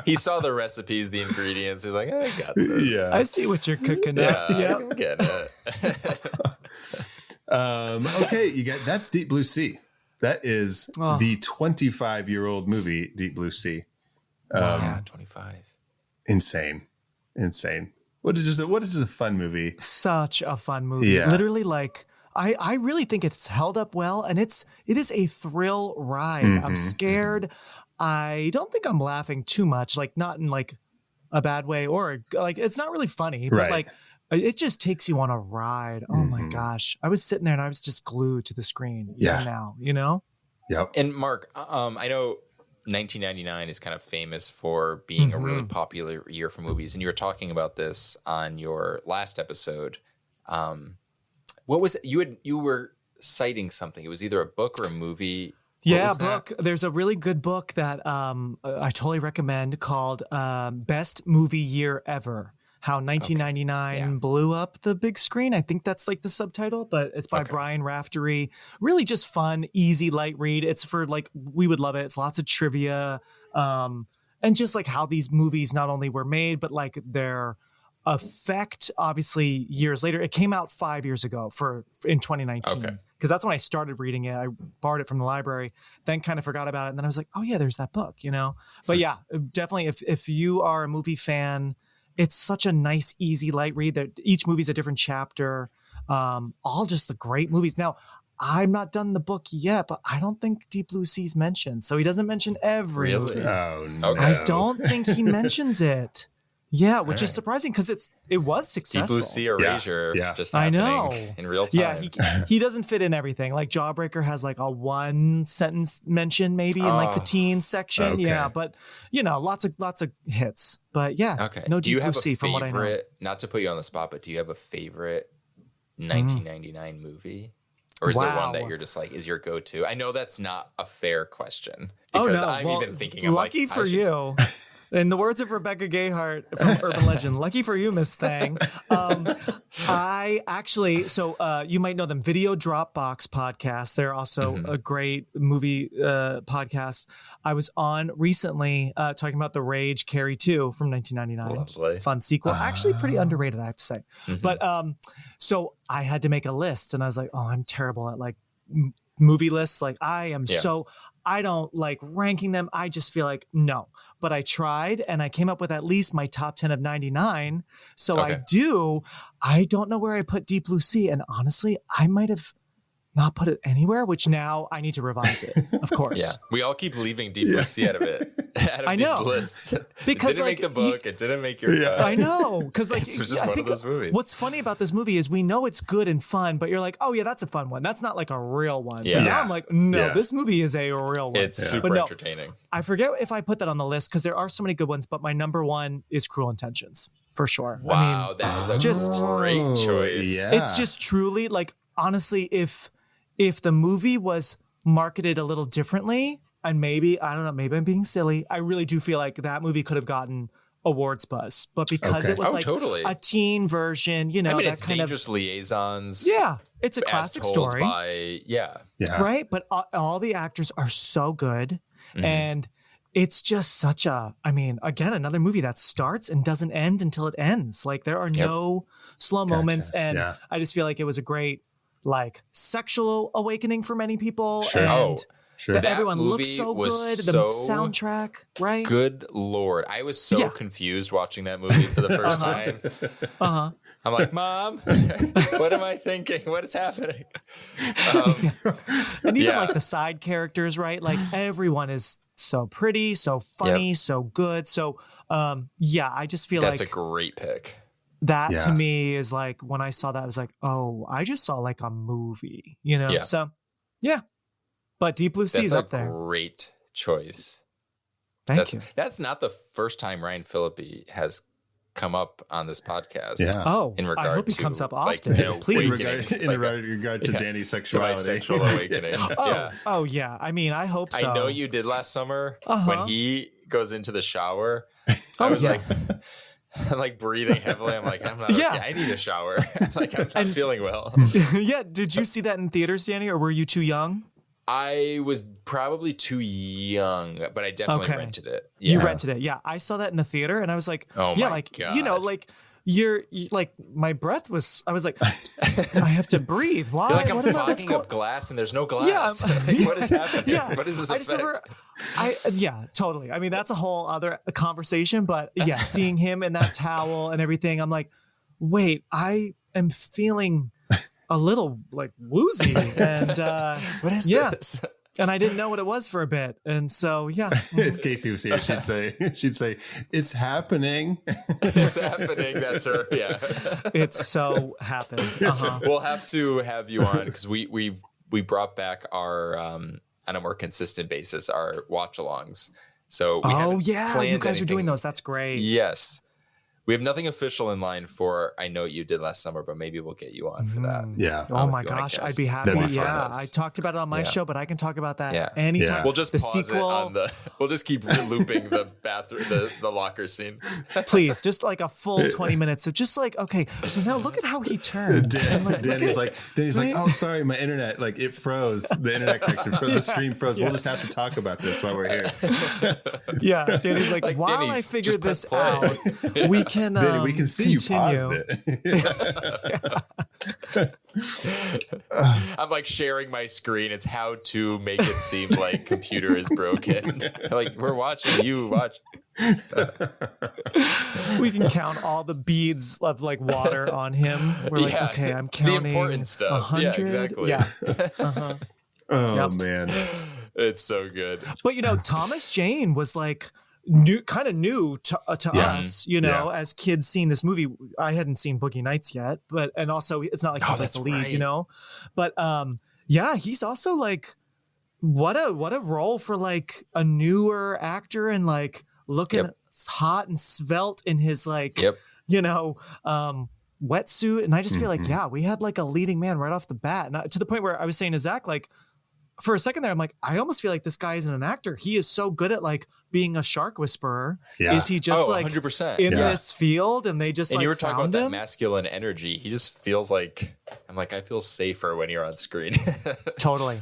He saw the recipes, the ingredients. He's like, I got this. Yeah. I see what you're cooking up. Yeah. I'm getting it. Okay, that's Deep Blue Sea. That is the 25-year-old movie, Deep Blue Sea. 25. Insane. What is a fun movie? Such a fun movie. Yeah. Literally, like I really think it's held up well, and it is a thrill ride. I'm scared. I don't think I'm laughing too much, like not in like a bad way or like it's not really funny, but like it just takes you on a ride. Oh my gosh. I was sitting there and I was just glued to the screen. Even now, you know? Yep. And Mark, I know 1999 is kind of famous for being a really popular year for movies. And you were talking about this on your last episode. What was it? You were citing something. It was either a book or a movie. What book. There's a really good book that I totally recommend called Best Movie Year Ever. How 1999 blew up the big screen. I think that's like the subtitle, but it's by Brian Raftery. Really just fun, easy, light read. It's for like, we would love it. It's lots of trivia. And just like how these movies not only were made, but like their effect, obviously years later. It came out 5 years ago in 2019. Okay. Because that's when I started reading it. I borrowed it from the library, then kind of forgot about it. And then I was like, oh yeah, there's that book, you know? But yeah, definitely if you are a movie fan, it's such a nice, easy, light read that each movie's a different chapter. All just the great movies. Now, I'm not done the book yet, but I don't think Deep Blue Sea's mentioned. So he doesn't mention every movie. Oh, no. I don't think he mentions it. Yeah, which is surprising because it was successful. Deep Blue Sea erasure just I happening know. in real time. Yeah, he doesn't fit in everything. Like Jawbreaker has like a one sentence mention maybe in like the teen section. Okay. Yeah, but you know, lots of hits. But yeah, no Deep Blue Sea from what I know. Not to put you on the spot, but do you have a favorite 1999 movie? Or is there one Wow. that you're just like, is your go-to? I know that's not a fair question. Oh Because no! I'm Well, even thinking, I'm lucky like, for you. In the words of Rebecca Gayheart from Urban Legend, lucky for you, Miss Thang. I actually, you might know them, Video Dropbox podcast. They're also a great movie podcast. I was on recently talking about The Rage Carrie 2 from 1999. Lovely. Fun sequel. Actually pretty underrated, I have to say. But so I had to make a list and I was like, oh, I'm terrible at like movie lists. Like I am I don't like ranking them. I just feel like no, but I tried and I came up with at least my top 10 of 99. So I don't know where I put Deep Blue Sea. And honestly, I might have not put it anywhere, which now I need to revise it, of course. Yeah. We all keep leaving Deep Blue Sea out of it. I these know. lists. Because it didn't make the book. It didn't make your cut. I know. Because like It's just I one think of those movies. what's funny about this movie is we know it's good and fun, but you're like, oh yeah, that's a fun one. That's not like a real one. Yeah. But now I'm like, no, this movie is a real one. It's super But no, entertaining. I forget if I put that on the list because there are so many good ones, but my number one is Cruel Intentions for sure. Wow, I mean, that is a just- great choice. Yeah. it's just truly like, honestly, if the movie was marketed a little differently, and maybe, I don't know, maybe I'm being silly, I really do feel like that movie could have gotten awards buzz. But because it was totally. a teen version, you know, I mean, that it's kind Dangerous Liaisons. yeah, it's a as classic told story. By, Right? But all the actors are so good. And it's just such a, I mean, again, another movie that starts and doesn't end until it ends. Like there are no slow moments. And I just feel like it was a great, like, sexual awakening for many people. Sure. And Sure. that That everyone looks movie so was good. so The soundtrack, right? Good Lord. I was so confused watching that movie for the first time. I'm like, Mom, what am I thinking? What is happening? And even like the side characters, right? Like everyone is so pretty, so funny, so good. So, I just feel That's like a great pick. that to me is like, when I saw that, I was like, oh, I just saw like a movie, you know? Yeah. So, yeah. But Deep Blue Sea is up there. Great choice. Thank you. That's not the first time Ryan Phillippe has come up on this podcast. Yeah. Oh, in regard I hope he to, comes up like, often. an Please. awakening. In regard to Danny's To my sexuality. sexual awakening. Oh, yeah. I mean, I hope so. I know you did last summer when he goes into the shower. I Oh, was yeah. like breathing heavily. I'm like, I'm not okay. I need a shower. Like, I'm not feeling well. Yeah. Did you see that in theaters, Danny, or were you too young? I was probably too young, but I definitely rented it. You rented it. Yeah. I saw that in the theater and I was like, Oh yeah, my like, God. you know, like you like my breath was, I was like, I have to breathe. Why? You're like, I'm What am I- what's fogging going- up glass and there's no glass. Yeah, Like, what is happening? Yeah. What is this I just effect? remember, totally. I mean, that's a whole other conversation, but yeah, seeing him in that towel and everything, I'm like, wait, I am feeling a little like woozy. And What is this? and I didn't know what it was for a bit. And so, yeah. If Casey was here, she'd say, it's happening. It's happening. That's her. Yeah. It's so happened. Uh-huh. We'll have to have you on because we brought back our on a more consistent basis our watch-alongs. So we haven't you planned guys are doing anything. those. That's great. Yes. We have nothing official in line for I Know What You Did Last Summer, but maybe we'll get you on for that. Yeah. Oh my if you wanna gosh, guest. I'd be happy. That'd be fun. Yeah, I talked about it on my show, but I can talk about that anytime. Yeah. We'll just the pause sequel, it on the. We'll just keep looping the bathroom, the locker scene. please, just like a full 20 minutes of just like, okay, so now look at how he turned. And like, Danny's like, oh, sorry, my internet, like it froze. The internet connection froze. The stream froze. We'll just have to talk about this while we're here. yeah, Danny's like, while Danny, I figure just press this play. out, we can Danny, we can see continue. you paused it. I'm like sharing my screen. It's how to make it seem like computer is broken. Like we're watching you watch. We can count all the beads of like water on him. We're like, Yeah, okay, I'm the counting important stuff. Yeah, 100. exactly. Yeah. Oh, Yep. man. It's so good. But you know, Thomas Jane was like kind of new to us, you know, as kids seeing this movie. I hadn't seen Boogie Nights yet, and also it's not like he's like the lead, you know. But he's also like what a role for like a newer actor and like looking hot and svelte in his like you know wetsuit. And I just feel like, yeah, we had like a leading man right off the bat. And to the point where I was saying to Zach, like, for a second there, I'm like, I almost feel like this guy isn't an actor. He is so good at like being a shark whisperer. Yeah. Is he just 100%. in this field and they just and like you were talking about found that him? masculine energy. He just feels like, I'm like, I feel safer when you're on screen. Totally.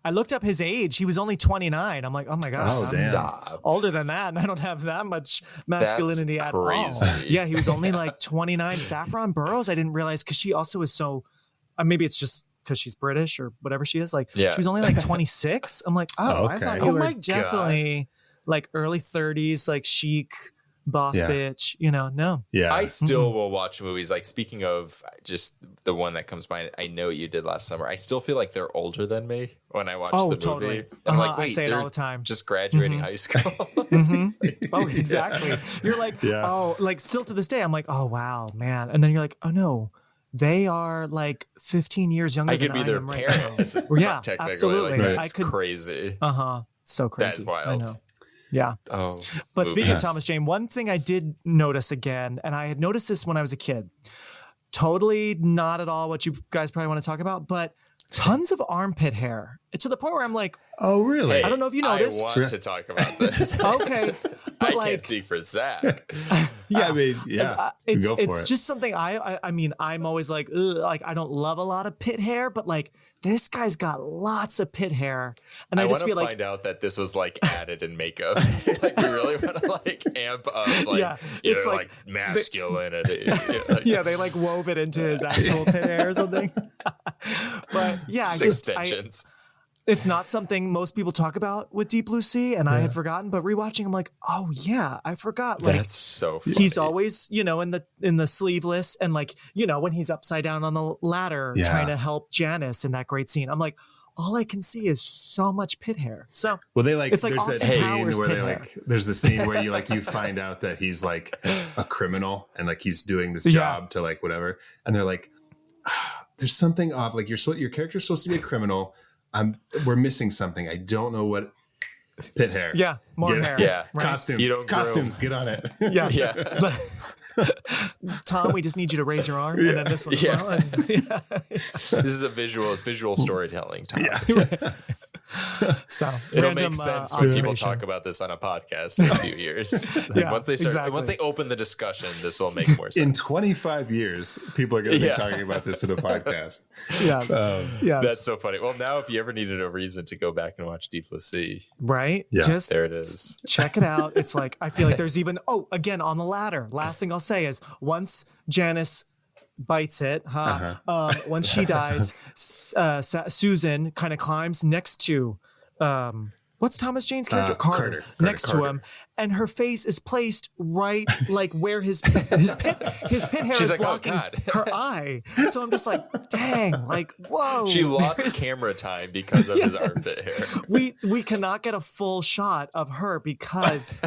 I looked up his age. He was only 29. I'm like, oh my God, I'm Stop. older than that. And I don't have that much masculinity That's at all. crazy. Yeah, he was only like 29. Saffron Burrows, I didn't realize because she also is so, maybe it's just because she's British or whatever she is. Like, she was only like 26. I'm like, I thought you were like definitely like early 30s, like chic, boss bitch, no. Yeah. I still will watch movies. Like, speaking of just the one that comes by, I know you did last summer. I still feel like they're older than me when I watch the movie. Totally. And I'm like, wait, I say it they're all the time. just graduating high school. Oh, exactly. You're like, like still to this day, I'm like, oh, wow, man. And then you're like, oh, no. They are like 15 years younger than I am. I could be their parents. Right yeah, technically. absolutely. Like, that's crazy. So crazy. That's wild. I know. Yeah. Oh, but speaking of Thomas Jane, one thing I did notice again, and I had noticed this when I was a kid, totally not at all what you guys probably want to talk about, but tons of armpit hair. It's to the point where I'm like, oh, really? Hey, I don't know if you noticed. I want to talk about this. Okay. But I can't speak for Zach. I mean, yeah. It's just something I mean, I'm always like, ugh, like I don't love a lot of pit hair, but like this guy's got lots of pit hair. And I just feel like find out that this was like added in makeup. Like, we really want to like amp up like, it's like masculinity. Yeah, they like wove it into his actual pit hair or something. But yeah, extensions. It's not something most people talk about with Deep Blue Sea, and I had forgotten. But rewatching, I'm like, oh yeah, I forgot. Like, that's so funny. He's always, in the sleeveless, and like, when he's upside down on the ladder trying to help Janice in that great scene. I'm like, all I can see is so much pit hair. So it's like there's that scene where they like, there's the scene where you find out that he's like a criminal and like he's doing this job to like whatever, and they're like, there's something off. Like your character's supposed to be a criminal. We're missing something. I don't know what. Pit hair. Yeah, more hair. Yeah, right. Costumes. Get on it. Yes. Yeah. Tom, we just need you to raise your arm, and then this one's This is a visual storytelling, Tom. Yeah. So it'll make sense when people talk about this on a podcast in a few years. Once they open the discussion, this will make more sense. In 25 years, people are going to be talking about this in a podcast. Yes. That's so funny. Well, now if you ever needed a reason to go back and watch Deep Blue Sea, right? Yeah. Just there it is. Check it out. It's like, I feel like there's even, again, on the ladder. Last thing I'll say is once Janice bites it, once she dies, Susan kind of climbs next to what's Thomas Jane's character? Carter next to him, and her face is placed right like where his pit hair is like, blocking her eye. So I'm just like, dang, like, whoa. She lost camera time because of his armpit hair. We cannot get a full shot of her because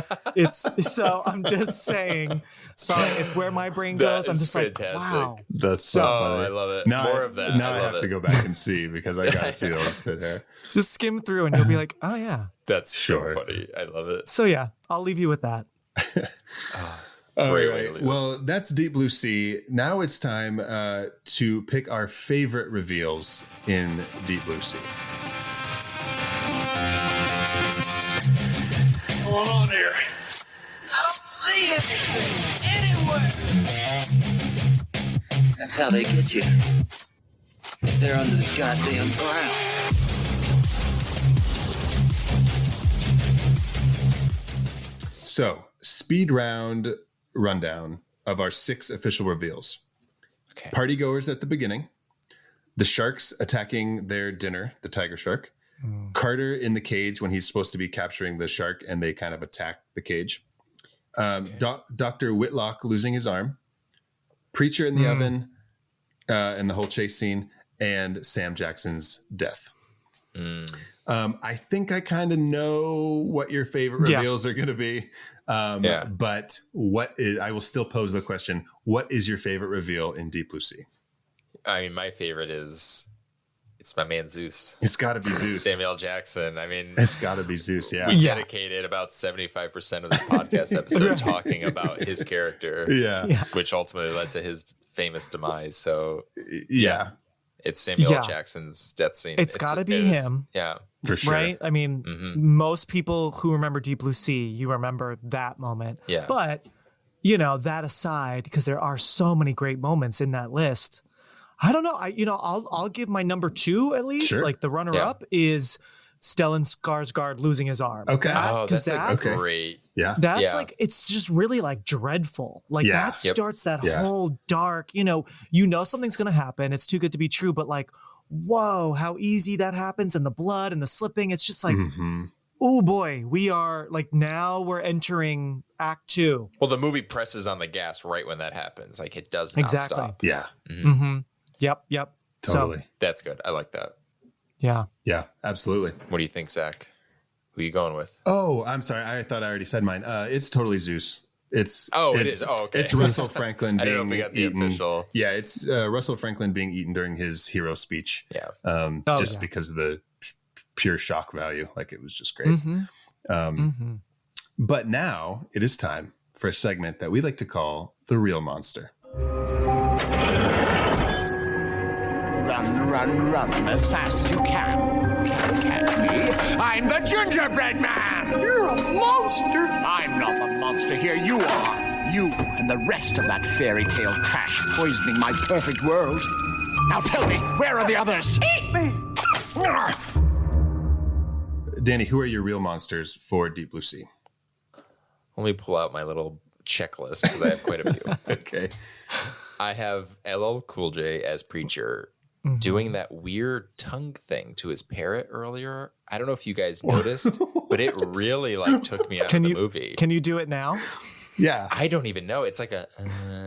so I'm just saying, sorry, it's where my brain goes. I'm just fantastic. Like, wow. That's so funny. I love it. Now More of that. Now I have to go back and see because I got to see all this pit hair. Just skim through and you'll be like, oh yeah. That's so funny. I love it. So yeah, I'll leave you with that. All right. Well, that's Deep Blue Sea. Now it's time to pick our favorite reveals in Deep Blue Sea. What's going on here? I don't see anything anywhere. That's how they get you. They're under the goddamn ground. So, speed round rundown of our 6 official reveals. Okay. Partygoers at the beginning. The sharks attacking their dinner, the tiger shark. Carter in the cage when he's supposed to be capturing the shark and they kind of attack the cage. Dr. Whitlock losing his arm. Preacher in the oven and the whole chase scene. And Sam Jackson's death. I think I kind of know what your favorite reveals are going to be. But I will still pose the question, what is your favorite reveal in Deep Blue Sea? I mean, my favorite it's my man Zeus. It's got to be Zeus. Samuel Jackson. I mean, it's got to be Zeus. Yeah. We dedicated about 75% of this podcast episode talking about his character. Yeah. Which ultimately led to his famous demise. So Yeah. it's Samuel Yeah. L. Jackson's death scene. It's gotta be him. Yeah. For sure. Right? I mean, most people who remember Deep Blue Sea, you remember that moment. Yeah. But, that aside, because there are so many great moments in that list, I don't know. I'll give my number 2 at least. Sure. Like the runner-up is Stellan Skarsgård losing his arm. Okay. Oh, that's Okay. great. Yeah. That's like, it's just really like dreadful. Like Yeah. that starts that Yeah. whole dark, something's going to happen. It's too good to be true. But like, whoa, how easy that happens. And the blood and the slipping. It's just like, oh boy, we are like, now we're entering act 2. Well, the movie presses on the gas right when that happens. Like it does not Exactly. stop. Yeah. Yep. Totally. So, That's good. I like that. yeah. Yeah, absolutely. What do you think, Zach? Who are you going with? Oh, I'm sorry. I thought I already said mine. It's totally Zeus. It is. Oh, okay. It's Russell Franklin I being don't know if we got the eaten. official. Yeah, it's Russell Franklin being eaten during his hero speech. Yeah. Because of the pure shock value. Like it was just great. But now it is time for a segment that we like to call The Real Monster. Run, run, run as fast as you can. You can't catch me. I'm the gingerbread man. You're a monster. I'm not the monster here. You are. You and the rest of that fairy tale trash poisoning my perfect world. Now tell me, where are the others? Eat me. Danny, who are your real monsters for Deep Blue Sea? Let me pull out my little checklist because I have quite a few. Okay. I have LL Cool J as Preacher doing that weird tongue thing to his parrot earlier. I don't know if you guys noticed, but it really like took me out of the movie. Can you do it now? Yeah. I don't even know. It's like a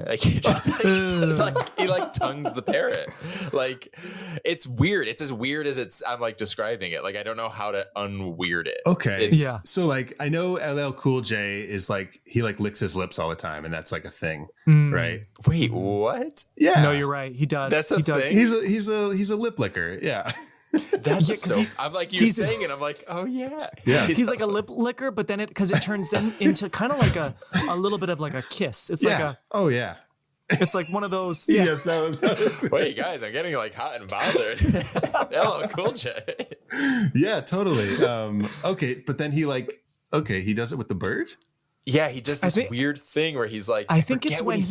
like he just like, does, like he like tongues the parrot. Like it's weird. It's as weird as I'm like describing it. Like I don't know how to unweird it. Okay. Yeah. So like I know LL Cool J is like he like licks his lips all the time and that's like a thing, right? Wait, what? Yeah. No, you're right. He does. That's a he does. thing? He's a lip licker. Yeah. That's so. I'm like you he's- saying it. I'm like, oh yeah. Yeah. He's like a lip licker, but then because it turns them into kind of like a little bit of like a kiss. It's like Oh yeah. it's like one of those. Yeah. Yes, that was Wait, guys, I'm getting like hot and bothered. LL Cool J. Yeah, totally. Okay, but then he does it with the bird? Yeah, he does this weird thing where he's like, I think it's forget when what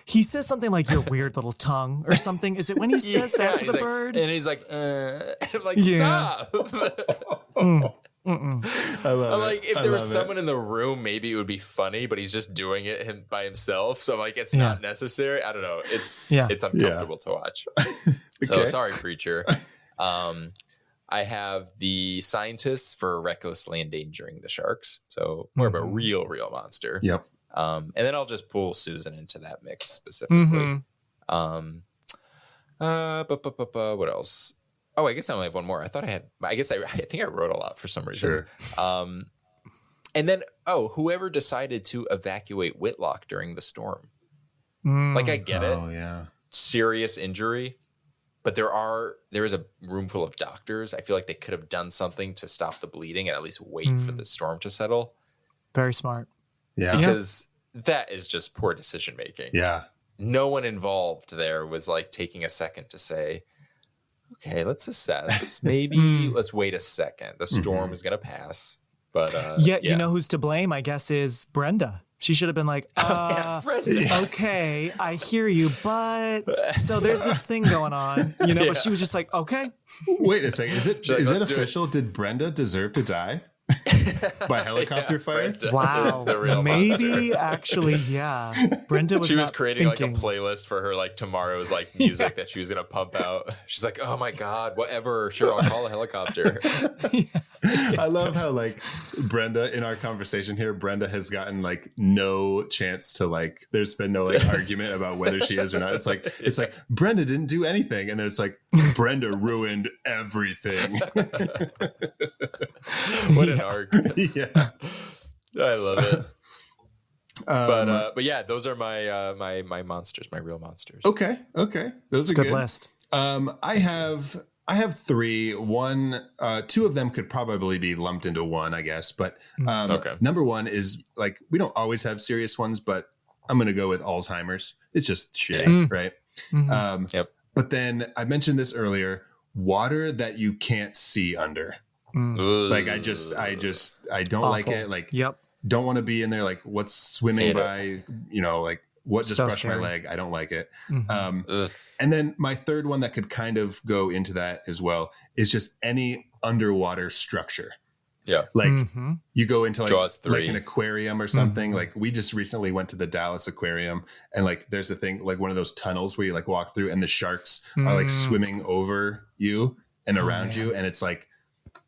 he says something like your weird little tongue or something. Is it when he says that to he's the like, bird? and he's like, I'm like, Yeah. stop. I'm like, if there was someone in the room, maybe it would be funny, but he's just doing it by himself. So I'm like, it's not necessary. I don't know. It's uncomfortable to watch. So sorry, Preacher. I have the scientists for recklessly endangering the sharks. So more of a real monster. Yep. And then I'll just pull Susan into that mix specifically. What else? Oh, I guess I only have one more. I thought I had. I think I wrote a lot for some reason. Sure. And then whoever decided to evacuate Whitlock during the storm. Like I get it. Oh yeah. Serious injury, but there is a room full of doctors. I feel like they could have done something to stop the bleeding and at least wait for the storm to settle. Very smart. Yeah. Because that is just poor decision making. Yeah. No one involved there was like taking a second to say, okay, let's assess. Maybe let's wait a second. The storm is going to pass. But you know who's to blame, I guess, is Brenda. She should have been like, Brenda. okay, I hear you, but so there's this thing going on, but she was just like, okay. Wait a second. Is it let's do official? Did Brenda deserve to die? By helicopter fire? Brenda Wow. is the real Maybe monster. actually, yeah. Brenda was She was not creating thinking. like a playlist for her like tomorrow's like music that she was gonna pump out. She's like, oh my god, whatever. Sure, I'll call a helicopter. I love how like Brenda in our conversation here, Brenda has gotten like no chance to like. There's been no like argument about whether she is or not. It's like Brenda didn't do anything, and then it's like Brenda ruined everything. What an arc. Yeah, I love it. But yeah, those are my my monsters, my real monsters. Okay, those are Good list. I have three. Two of them could probably be lumped into one, I guess. But Okay. Number one is like we don't always have serious ones, but I'm going to go with Alzheimer's. It's just shit, right? Yep. But then I mentioned this earlier, water that you can't see under. Like I don't like it. Like, don't want to be in there. Like what's swimming by, like what just brushed my leg. I don't like it. And then my third one that could kind of go into that as well is just any underwater structure. Yeah. Like you go into like an aquarium or something. Like we just recently went to the Dallas Aquarium and like there's a thing like one of those tunnels where you like walk through and the sharks are like swimming over you and around you. And it's like,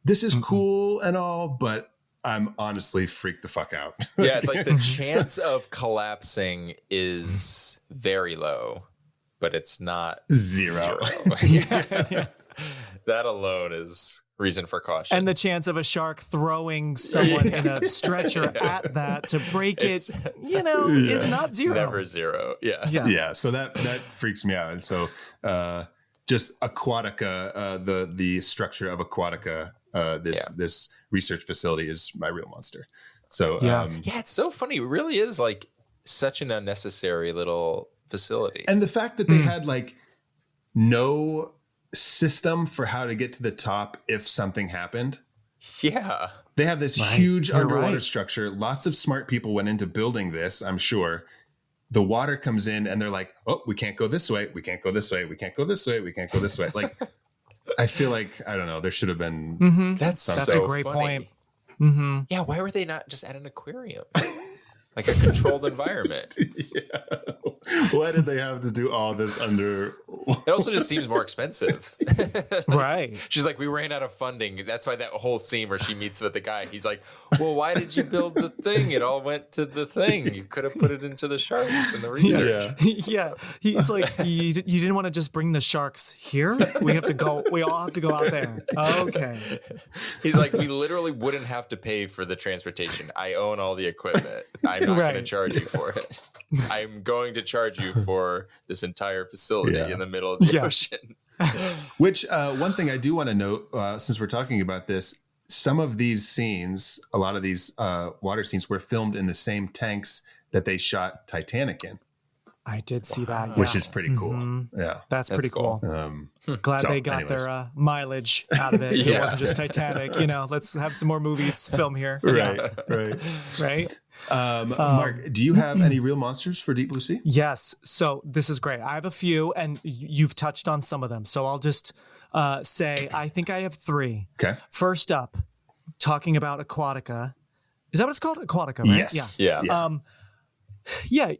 this is cool and all, but I'm honestly freaked the fuck out. Yeah. It's like the chance of collapsing is very low, but it's not zero. Yeah. That alone is reason for caution. And the chance of a shark throwing someone in a stretcher at that to break it, is not zero. It's never zero. Yeah. Yeah. So that freaks me out. And so just Aquatica, the structure of Aquatica, this research facility is my real monster. So it's so funny. It really is like such an unnecessary little facility. And the fact that they had like no system for how to get to the top if something happened. Yeah. They have this huge underwater structure. Lots of smart people went into building this, I'm sure. The water comes in and they're like, oh, we can't go this way. We can't go this way. We can't go this way. We can't go this way. Like, I feel like, I don't know, there should have been. That's so a great funny. point. Yeah. Why were they not just at an aquarium? Like a controlled environment. Yeah. Why did they have to do all this under? It also just seems more expensive. Right. She's like, we ran out of funding. That's why that whole scene where she meets with the guy, he's like, well, why did you build the thing? It all went to the thing. You could have put it into the sharks and the research. Yeah. He's like, you didn't want to just bring the sharks here? We all have to go out there. Okay. He's like, we literally wouldn't have to pay for the transportation. I own all the equipment. I'm not going to charge you for it. I'm going to charge you for this entire facility in the middle of the ocean. Which one thing I do want to note, since we're talking about this, some of these scenes, a lot of these water scenes were filmed in the same tanks that they shot Titanic in. I did see that, which is pretty cool. Yeah, that's pretty cool. Glad they got their mileage out of it. It wasn't just Titanic. Let's have some more movies film here. Right. Mark, do you have any real monsters for Deep Blue Sea? Yes. So this is great. I have a few, and you've touched on some of them. So I'll just say I think I have 3. Okay. First up, talking about Aquatica. Is that what it's called? Aquatica, right? Yes. Yeah. Yeah,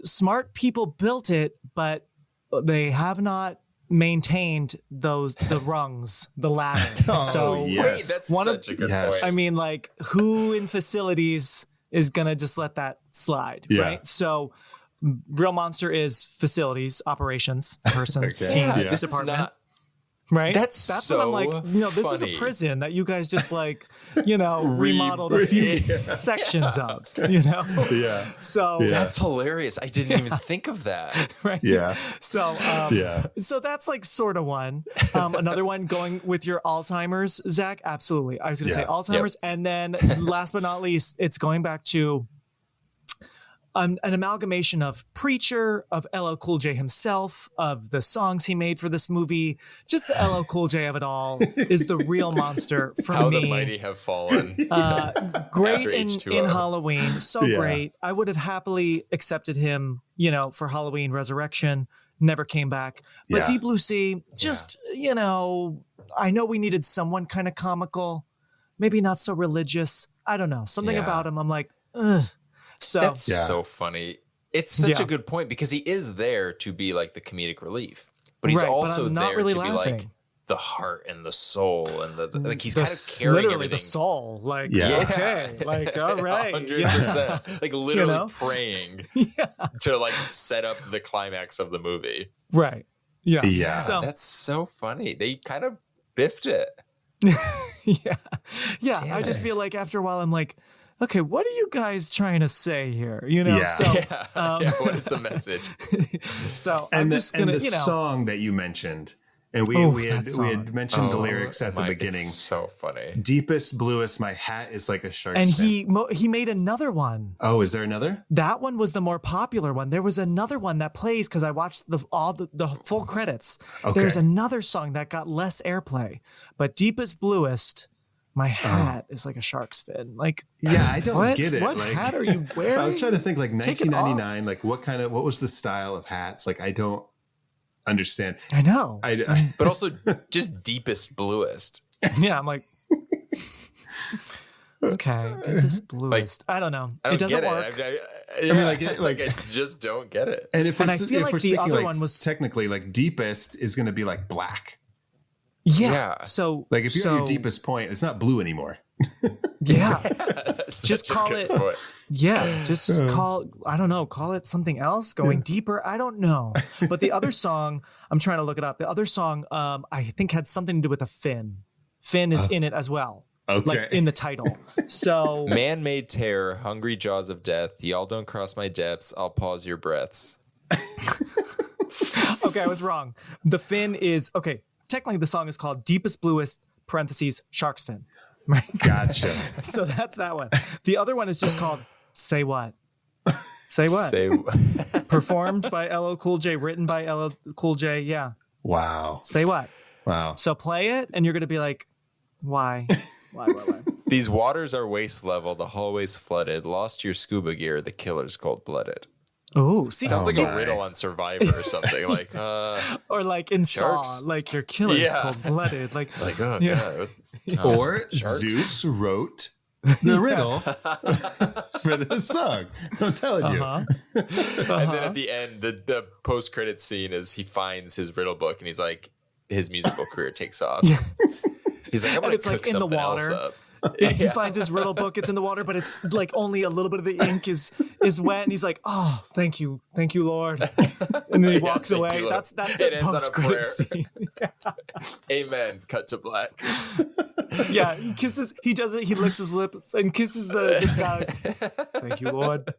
smart people built it, but they have not maintained the rungs, the ladder. Wait, that's such a good point. I mean, like, who in facilities is gonna just let that slide, right? So, real monster is facilities, operations, person, team, department. Right? That's so what I'm like, this is a prison that you guys just like, remodeled a few sections of, Yeah. So that's hilarious. I didn't even think of that. Right. Yeah. So, so that's like sort of one. Another one going with your Alzheimer's, Zach. Absolutely. I was going to say Alzheimer's. And then last but not least, it's going back to an amalgamation of Preacher, of LL Cool J himself, of the songs he made for this movie. Just the LL Cool J of it all is the real monster for How me. How the mighty have fallen. Great in Halloween. So great. I would have happily accepted him, for Halloween Resurrection. Never came back. But Deep Blue Sea, just, I know we needed someone kind of comical, maybe not so religious. I don't know. Something about him, I'm like, ugh. So that's so funny. It's such a good point because he is there to be like the comedic relief, but he's also there to be like the heart and the soul and the like. He's kind of carrying literally everything. The soul, like okay, like all right, 100%, like literally praying to like set up the climax of the movie. Right. Yeah. Yeah. So that's so funny. They kind of biffed it. Yeah. I just feel like after a while, I'm like, okay, what are you guys trying to say here? So what is the message? So and I'm just gonna, the song that you mentioned And we had mentioned the lyrics at the beginning. It's so funny. Deepest, bluest, my hat is like a shark's And fin. he made another one. Oh, is there another? That one was the more popular one. There was another one that plays because I watched the full credits. Okay. There's another song that got less airplay, but Deepest Bluest, my hat is like a shark's fin. Like, yeah, I don't get it. What like, hat are you wearing? I was trying to think like Take it 1999, like what was the style of hats? Like, I don't understand. I know. But also just deepest, bluest. Yeah, I'm like, okay, Deepest Bluest. I don't know. I don't It doesn't get work. I mean, like I just don't get it. And if And I it's, feel if like we're the speaking other like one was- technically like deepest is going to be like black. Yeah. So Like if you're at your deepest point, it's not blue anymore. yeah. Just call it- Yeah, just call it something else, going deeper. I don't know. But the other song, I'm trying to look it up. The other song, I think had something to do with a fin. Fin is in it as well. Okay. Like in the title. So Man-made terror, hungry jaws of death. Y'all don't cross my depths. I'll pause your breaths. okay, I was wrong. The fin is okay. Technically, the song is called Deepest Bluest (parentheses Shark's Fin). Right? Gotcha. So that's that one. The other one is just called Say What. Say What. Performed by LL Cool J, written by LL Cool J. Yeah. Wow. Say What. Wow. So play it, and you're going to be like, why? Why? These waters are waist level. The hallways flooded. Lost your scuba gear. The killer's cold-blooded. Oh, see, Sounds like a riddle on Survivor or something. Like, or like in Sharks? Saw, like your killer's Yeah. cold-blooded. Like, oh yeah. god. Or Zeus wrote the riddle for this song. I'm telling you. And then at the end, the post-credit scene is he finds his riddle book and he's like, his musical career takes off. Yeah. He's like, I'm And gonna it's cook like in the something else water. up. He finds his riddle book. It's in the water, but it's like only a little bit of the ink is wet, and he's like, "Oh, thank you, Lord." And then he walks thank away. you, Lord. That's It the ends on a post-credit prayer. scene. Amen. Cut to black. Yeah, he kisses. He does it. He licks his lips and kisses the sky. Thank you, Lord.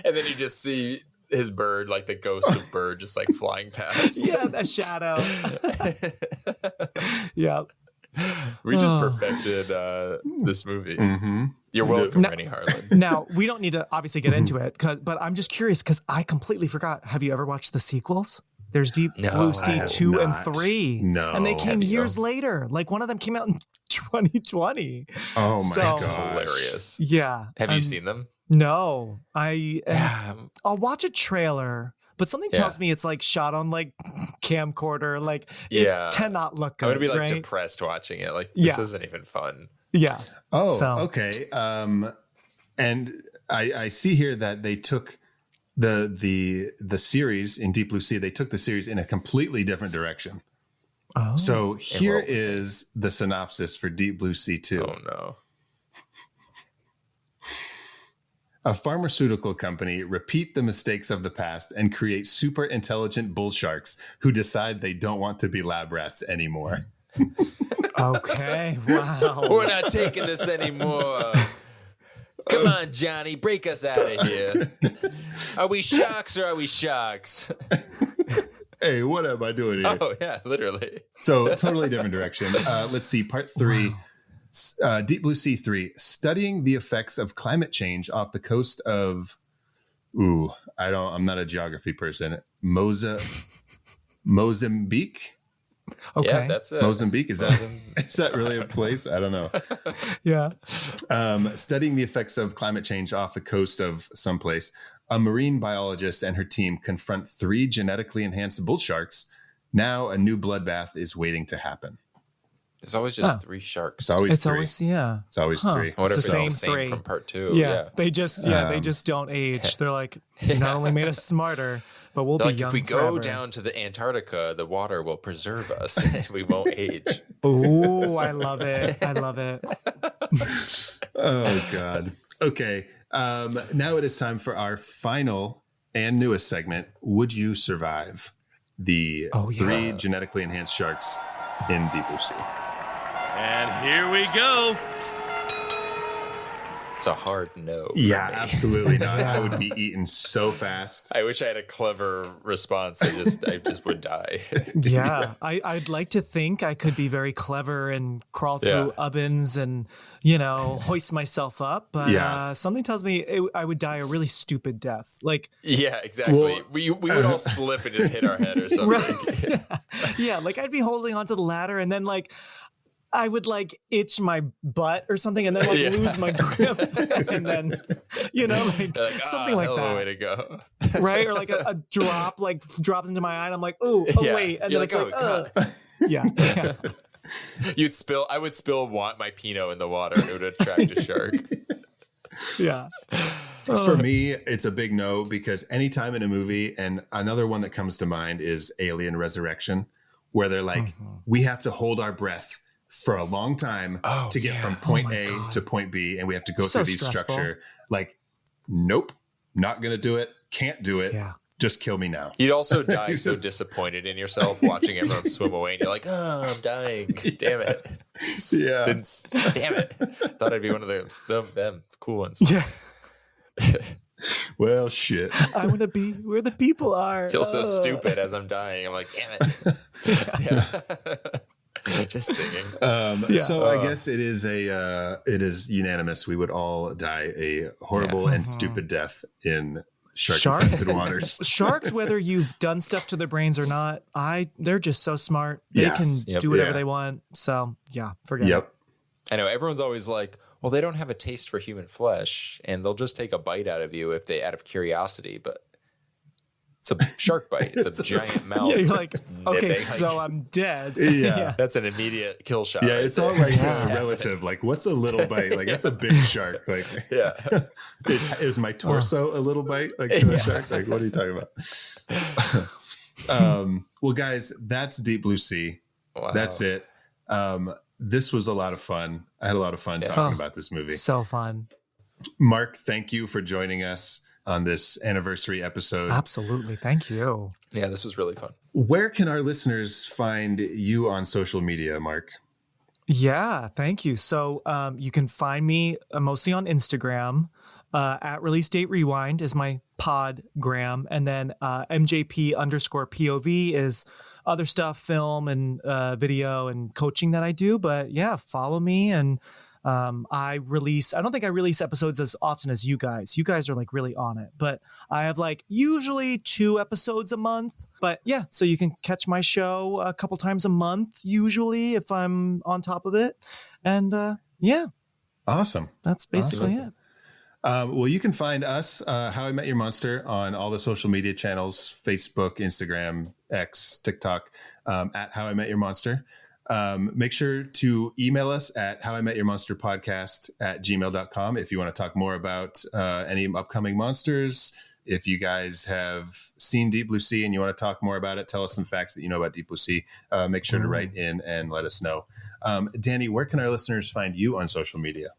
And then you just see his bird, like the ghost of bird, just like flying past. Yeah, a shadow. Yeah. We just perfected this movie. You're welcome, Rennie Harlan. Now we don't need to obviously get into it, but I'm just curious because I completely forgot. Have you ever watched the sequels? There's Deep Blue Sea 2 and 3. No. And they came years later. Like one of them came out in 2020. Oh my That's gosh. hilarious. Yeah. Have you seen them? No. Yeah. I'll watch a trailer, but something tells me it's like shot on like camcorder. Like it cannot look good. I'm gonna be like right? depressed watching it. Like this isn't even fun. Yeah. Oh, So- okay. And I see here that they took the series in Deep Blue Sea. They took the series in a completely different direction. Oh. So here is the synopsis for Deep Blue Sea 2. Oh no. A pharmaceutical company repeat the mistakes of the past and create super intelligent bull sharks who decide they don't want to be lab rats anymore. Okay. Wow. We're not taking this anymore. Come on, Johnny, break us out of here. Are we sharks or are we sharks? Hey, what am I doing here? Oh yeah, literally. So totally different direction. Let's see. Part 3. Deep Blue Sea 3, studying the effects of climate change off the coast of, I'm not a geography person. Mozambique? Okay. Yeah, that's it. Mozambique? Is that really a place? I don't know. Yeah. Studying the effects of climate change off the coast of someplace. A marine biologist and her team confront 3 genetically enhanced bull sharks. Now a new bloodbath is waiting to happen. There's always just 3 sharks. It's always 3. Always 3. It's always 3. I wonder if It's it's the the same same 3. from part 2. Yeah. They just don't age. They're like, you not only made us smarter, but we'll They're be like, young if we forever. go down to the Antarctica, the water will preserve us and we won't age. Ooh, I love it. I love it. Oh, God. Okay. Now it is time for our final and newest segment. Would you survive the 3 genetically enhanced sharks in Deep Blue Sea? And here we go. It's a hard no. Yeah, for me. absolutely not. I would be eaten so fast. I wish I had a clever response. I just would die. Yeah, I'd like to think I could be very clever and crawl through ovens and, hoist myself up. But something tells me I would die a really stupid death. Like, yeah, exactly. Well, we would all slip and just hit our head or something. Right? Yeah, like I'd be holding onto the ladder and then like I would like itch my butt or something and then like lose my grip and then, something like that. Way to go. Right? Or like a drop drops into my eye and I'm like, oh wait. And you're then like, it's yeah. I would spill my Pinot in the water and it would attract a shark. Yeah. For me, it's a big no because anytime in a movie, and another one that comes to mind is Alien Resurrection, where they're like, we have to hold our breath for a long time to get from point A to point B, and we have to go through these structure. Like, nope, not going to do it. Can't do it. Yeah. Just kill me now. You'd also die so disappointed in yourself watching everyone swim away, and you're like, oh, I'm dying. Damn it. Yeah. Damn it. Thought I'd be one of them cool ones. Yeah. Well, shit. I want to be where the people are. I feel so stupid as I'm dying. I'm like, damn it. Just singing. So I guess it is unanimous. We would all die a horrible and stupid death in shark-infested waters. Sharks, whether you've done stuff to their brains or not, they're just so smart. They can do whatever they want. So forget it. I know everyone's always like, well, they don't have a taste for human flesh and they'll just take a bite out of you out of curiosity, but it's a shark bite. It's a giant mouth. Yeah, you're like, okay, so I'm dead. Yeah. That's an immediate kill shot. Yeah, it's all like relative. Like, what's a little bite? Like, that's a big shark. Like, is my torso a little bite? Like, to a shark? Like, what are you talking about? Well, guys, that's Deep Blue Sea. Wow. That's it. This was a lot of fun. I had a lot of fun talking about this movie. So fun. Mark, thank you for joining us on this anniversary episode. Absolutely. Thank you. Yeah, this was really fun. Where can our listeners find you on social media, Mark? Yeah, thank you. So you can find me mostly on Instagram. At Release Date Rewind is my podgram. And then MJP_POV is other stuff, film and video and coaching that I do. But yeah, follow me. And I don't think I release episodes as often as you guys. You guys are like really on it, but I have like usually 2 episodes a month. But yeah, so you can catch my show a couple times a month, usually if I'm on top of it. And awesome. That's basically it. Well, you can find us, How I Met Your Monster, on all the social media channels, Facebook, Instagram, X, TikTok, at How I Met Your Monster. Make sure to email us at howimetyourmonsterpodcast@gmail.com if you want to talk more about any upcoming monsters. If you guys have seen Deep Blue Sea and you want to talk more about it, tell us some facts that you know about Deep Blue Sea. Make sure to write in and let us know. Danny, where can our listeners find you on social media?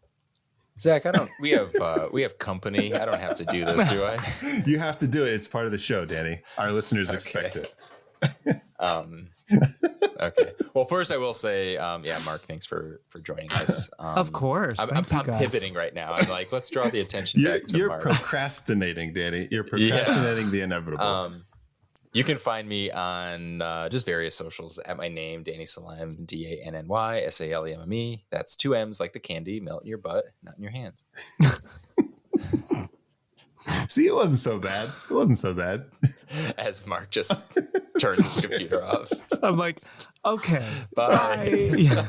Zach, we have company. I don't have to do this, do I? You have to do it. It's part of the show, Danny. Our listeners expect it. Okay. Well, first I will say, Mark, thanks for joining us. Of course. I'm pivoting right now. I'm like, let's draw the attention back to Mark. You're procrastinating, Danny. You're procrastinating the inevitable. You can find me on just various socials at my name, Danny Salem, DANNY SALEMME. That's 2 M's like the candy, melt in your butt, not in your hands. See, it wasn't so bad. It wasn't so bad. As Mark just turns his computer off. I'm like, okay. Bye. Yeah.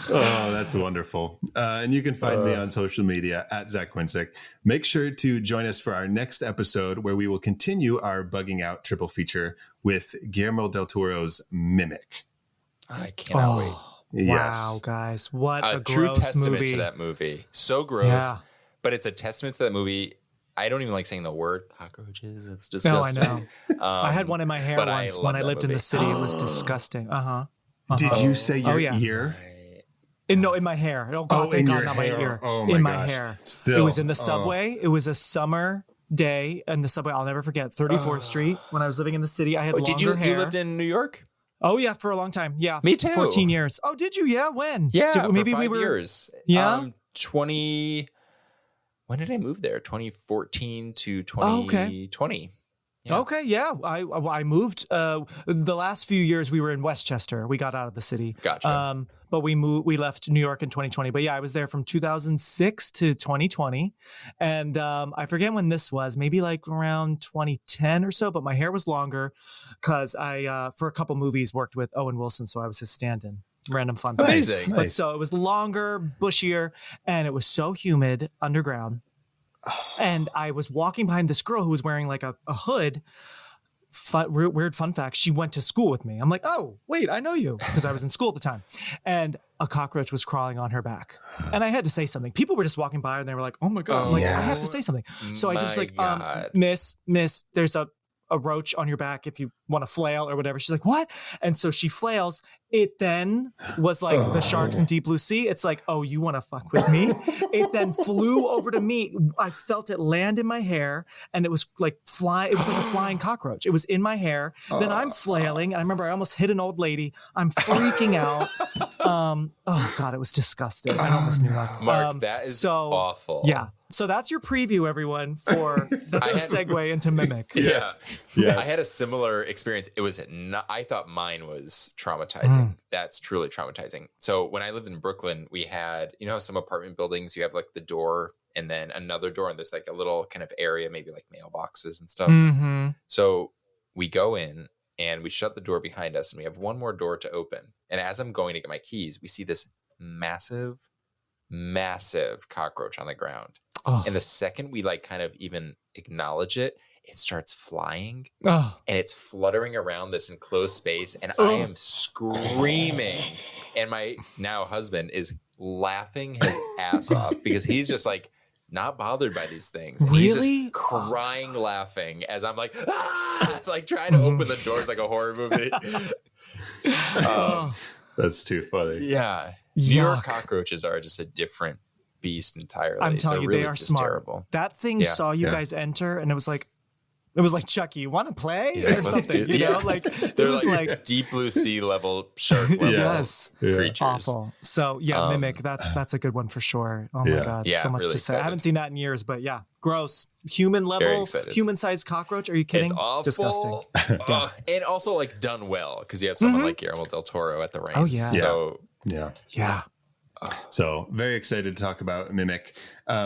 Oh, that's wonderful. And you can find me on social media at Zach Quinsick. Make sure to join us for our next episode where we will continue our bugging out triple feature with Guillermo del Toro's Mimic. I cannot wait. Yes. Wow, guys. What a true gross testament movie. to that movie. So gross. Yeah. But it's a testament to that movie. I don't even like saying the word cockroaches. It's disgusting. No, I know. I had one in my hair once when I lived in the city. It was disgusting. Did you say your ear? In my hair. Oh, God, thank God, not my ear. Oh, my in my gosh. hair. Still. It was in the subway. It was a summer day in the subway. I'll never forget. 34th Street. When I was living in the city, I had longer hair. You lived in New York? Oh, yeah, for a long time. Yeah. Me too. 14 years. Oh, did you? Yeah, when? Yeah, maybe for 5 we were, years. Yeah? when did I move there? 2014 to 2020. Yeah. Okay, yeah. I moved. The last few years we were in Westchester. We got out of the city. Gotcha. But we left New York in 2020. But yeah, I was there from 2006 to 2020. And I forget when this was, maybe like around 2010 or so. But my hair was longer because I, for a couple movies, worked with Owen Wilson. So I was his stand-in. Random fun fact. Amazing. But so it was longer, bushier, and it was so humid underground. And I was walking behind this girl who was wearing like a hood. Weird fun fact. She went to school with me. I'm like, oh, wait, I know you, because I was in school at the time. And a cockroach was crawling on her back. And I had to say something. People were just walking by and they were like, oh my God. I'm like, I have to say something. So I just like, miss, there's a roach on your back if you want to flail or whatever. She's like, what? And so she flails. It then was like the sharks in Deep Blue Sea. It's like, oh, you want to fuck with me? It then flew over to me. I felt it land in my hair and it was like flying. It was like a flying cockroach. It was in my hair. Then I'm flailing. And I remember I almost hit an old lady. I'm freaking out. Oh God, it was disgusting. I almost knew that. Mark, that is awful. Yeah. So that's your preview, everyone, for the segue into Mimic. Yes. I had a similar experience. It was not, I thought mine was traumatizing. That's truly traumatizing. So when I lived in Brooklyn, we had, you know, some apartment buildings, you have like the door and then another door, and there's like a little kind of area, maybe like mailboxes and stuff. Mm-hmm. So we go in and we shut the door behind us and we have one more door to open. And as I'm going to get my keys, we see this massive cockroach on the ground. And the second we like kind of even acknowledge it, it starts flying and it's fluttering around this enclosed space. And I am screaming. And my now husband is laughing his ass off because he's just like not bothered by these things. And he's just crying, laughing as I'm like, like trying to open the doors like a horror movie. That's too funny. Yeah. New York cockroaches are just a different beast entirely. I'm telling you, really they are smart. Terrible. That thing saw you guys enter, and it was like Chucky, you want to play or something? You know, like they're like Deep Blue Sea level shark level creatures. Awful. So Mimic. That's a good one for sure. Oh my God, so much really to say. Excited. I haven't seen that in years, but gross. Human level, human-sized cockroach. Are you kidding? It's awful. Disgusting. And also like done well because you have someone like Guillermo del Toro at the reins. Oh yeah. So yeah. So very excited to talk about Mimic.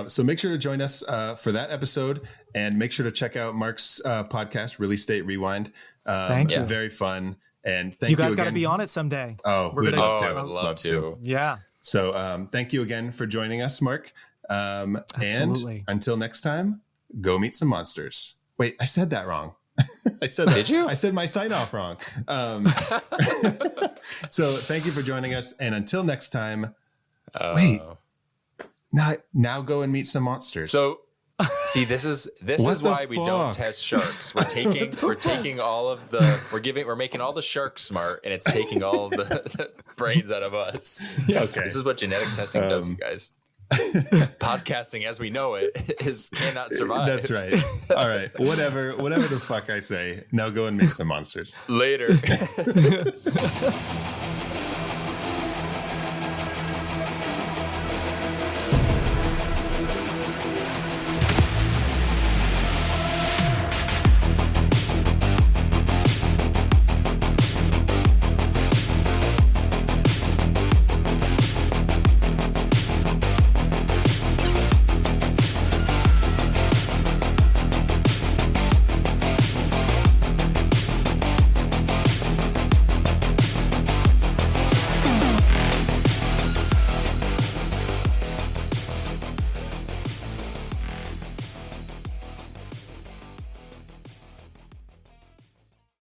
So make sure to join us for that episode and make sure to check out Mark's podcast, Release Date Rewind. Thank you. Very fun. And thank you guys got to be on it someday. Oh, we'd love to. I would love to. Yeah. So thank you again for joining us, Mark. Absolutely. And until next time, go meet some monsters. Wait, I said that wrong. Did you? I said my sign off wrong. So thank you for joining us. And until next time, wait, now go and meet some monsters. So see, this is why we don't test sharks. We're taking all of we're making all the sharks smart, and it's taking all of the brains out of us. Okay. This is what genetic testing does, you guys. Podcasting as we know it cannot survive. That's right. All right. Whatever the fuck I say. Now go and meet some monsters. Later.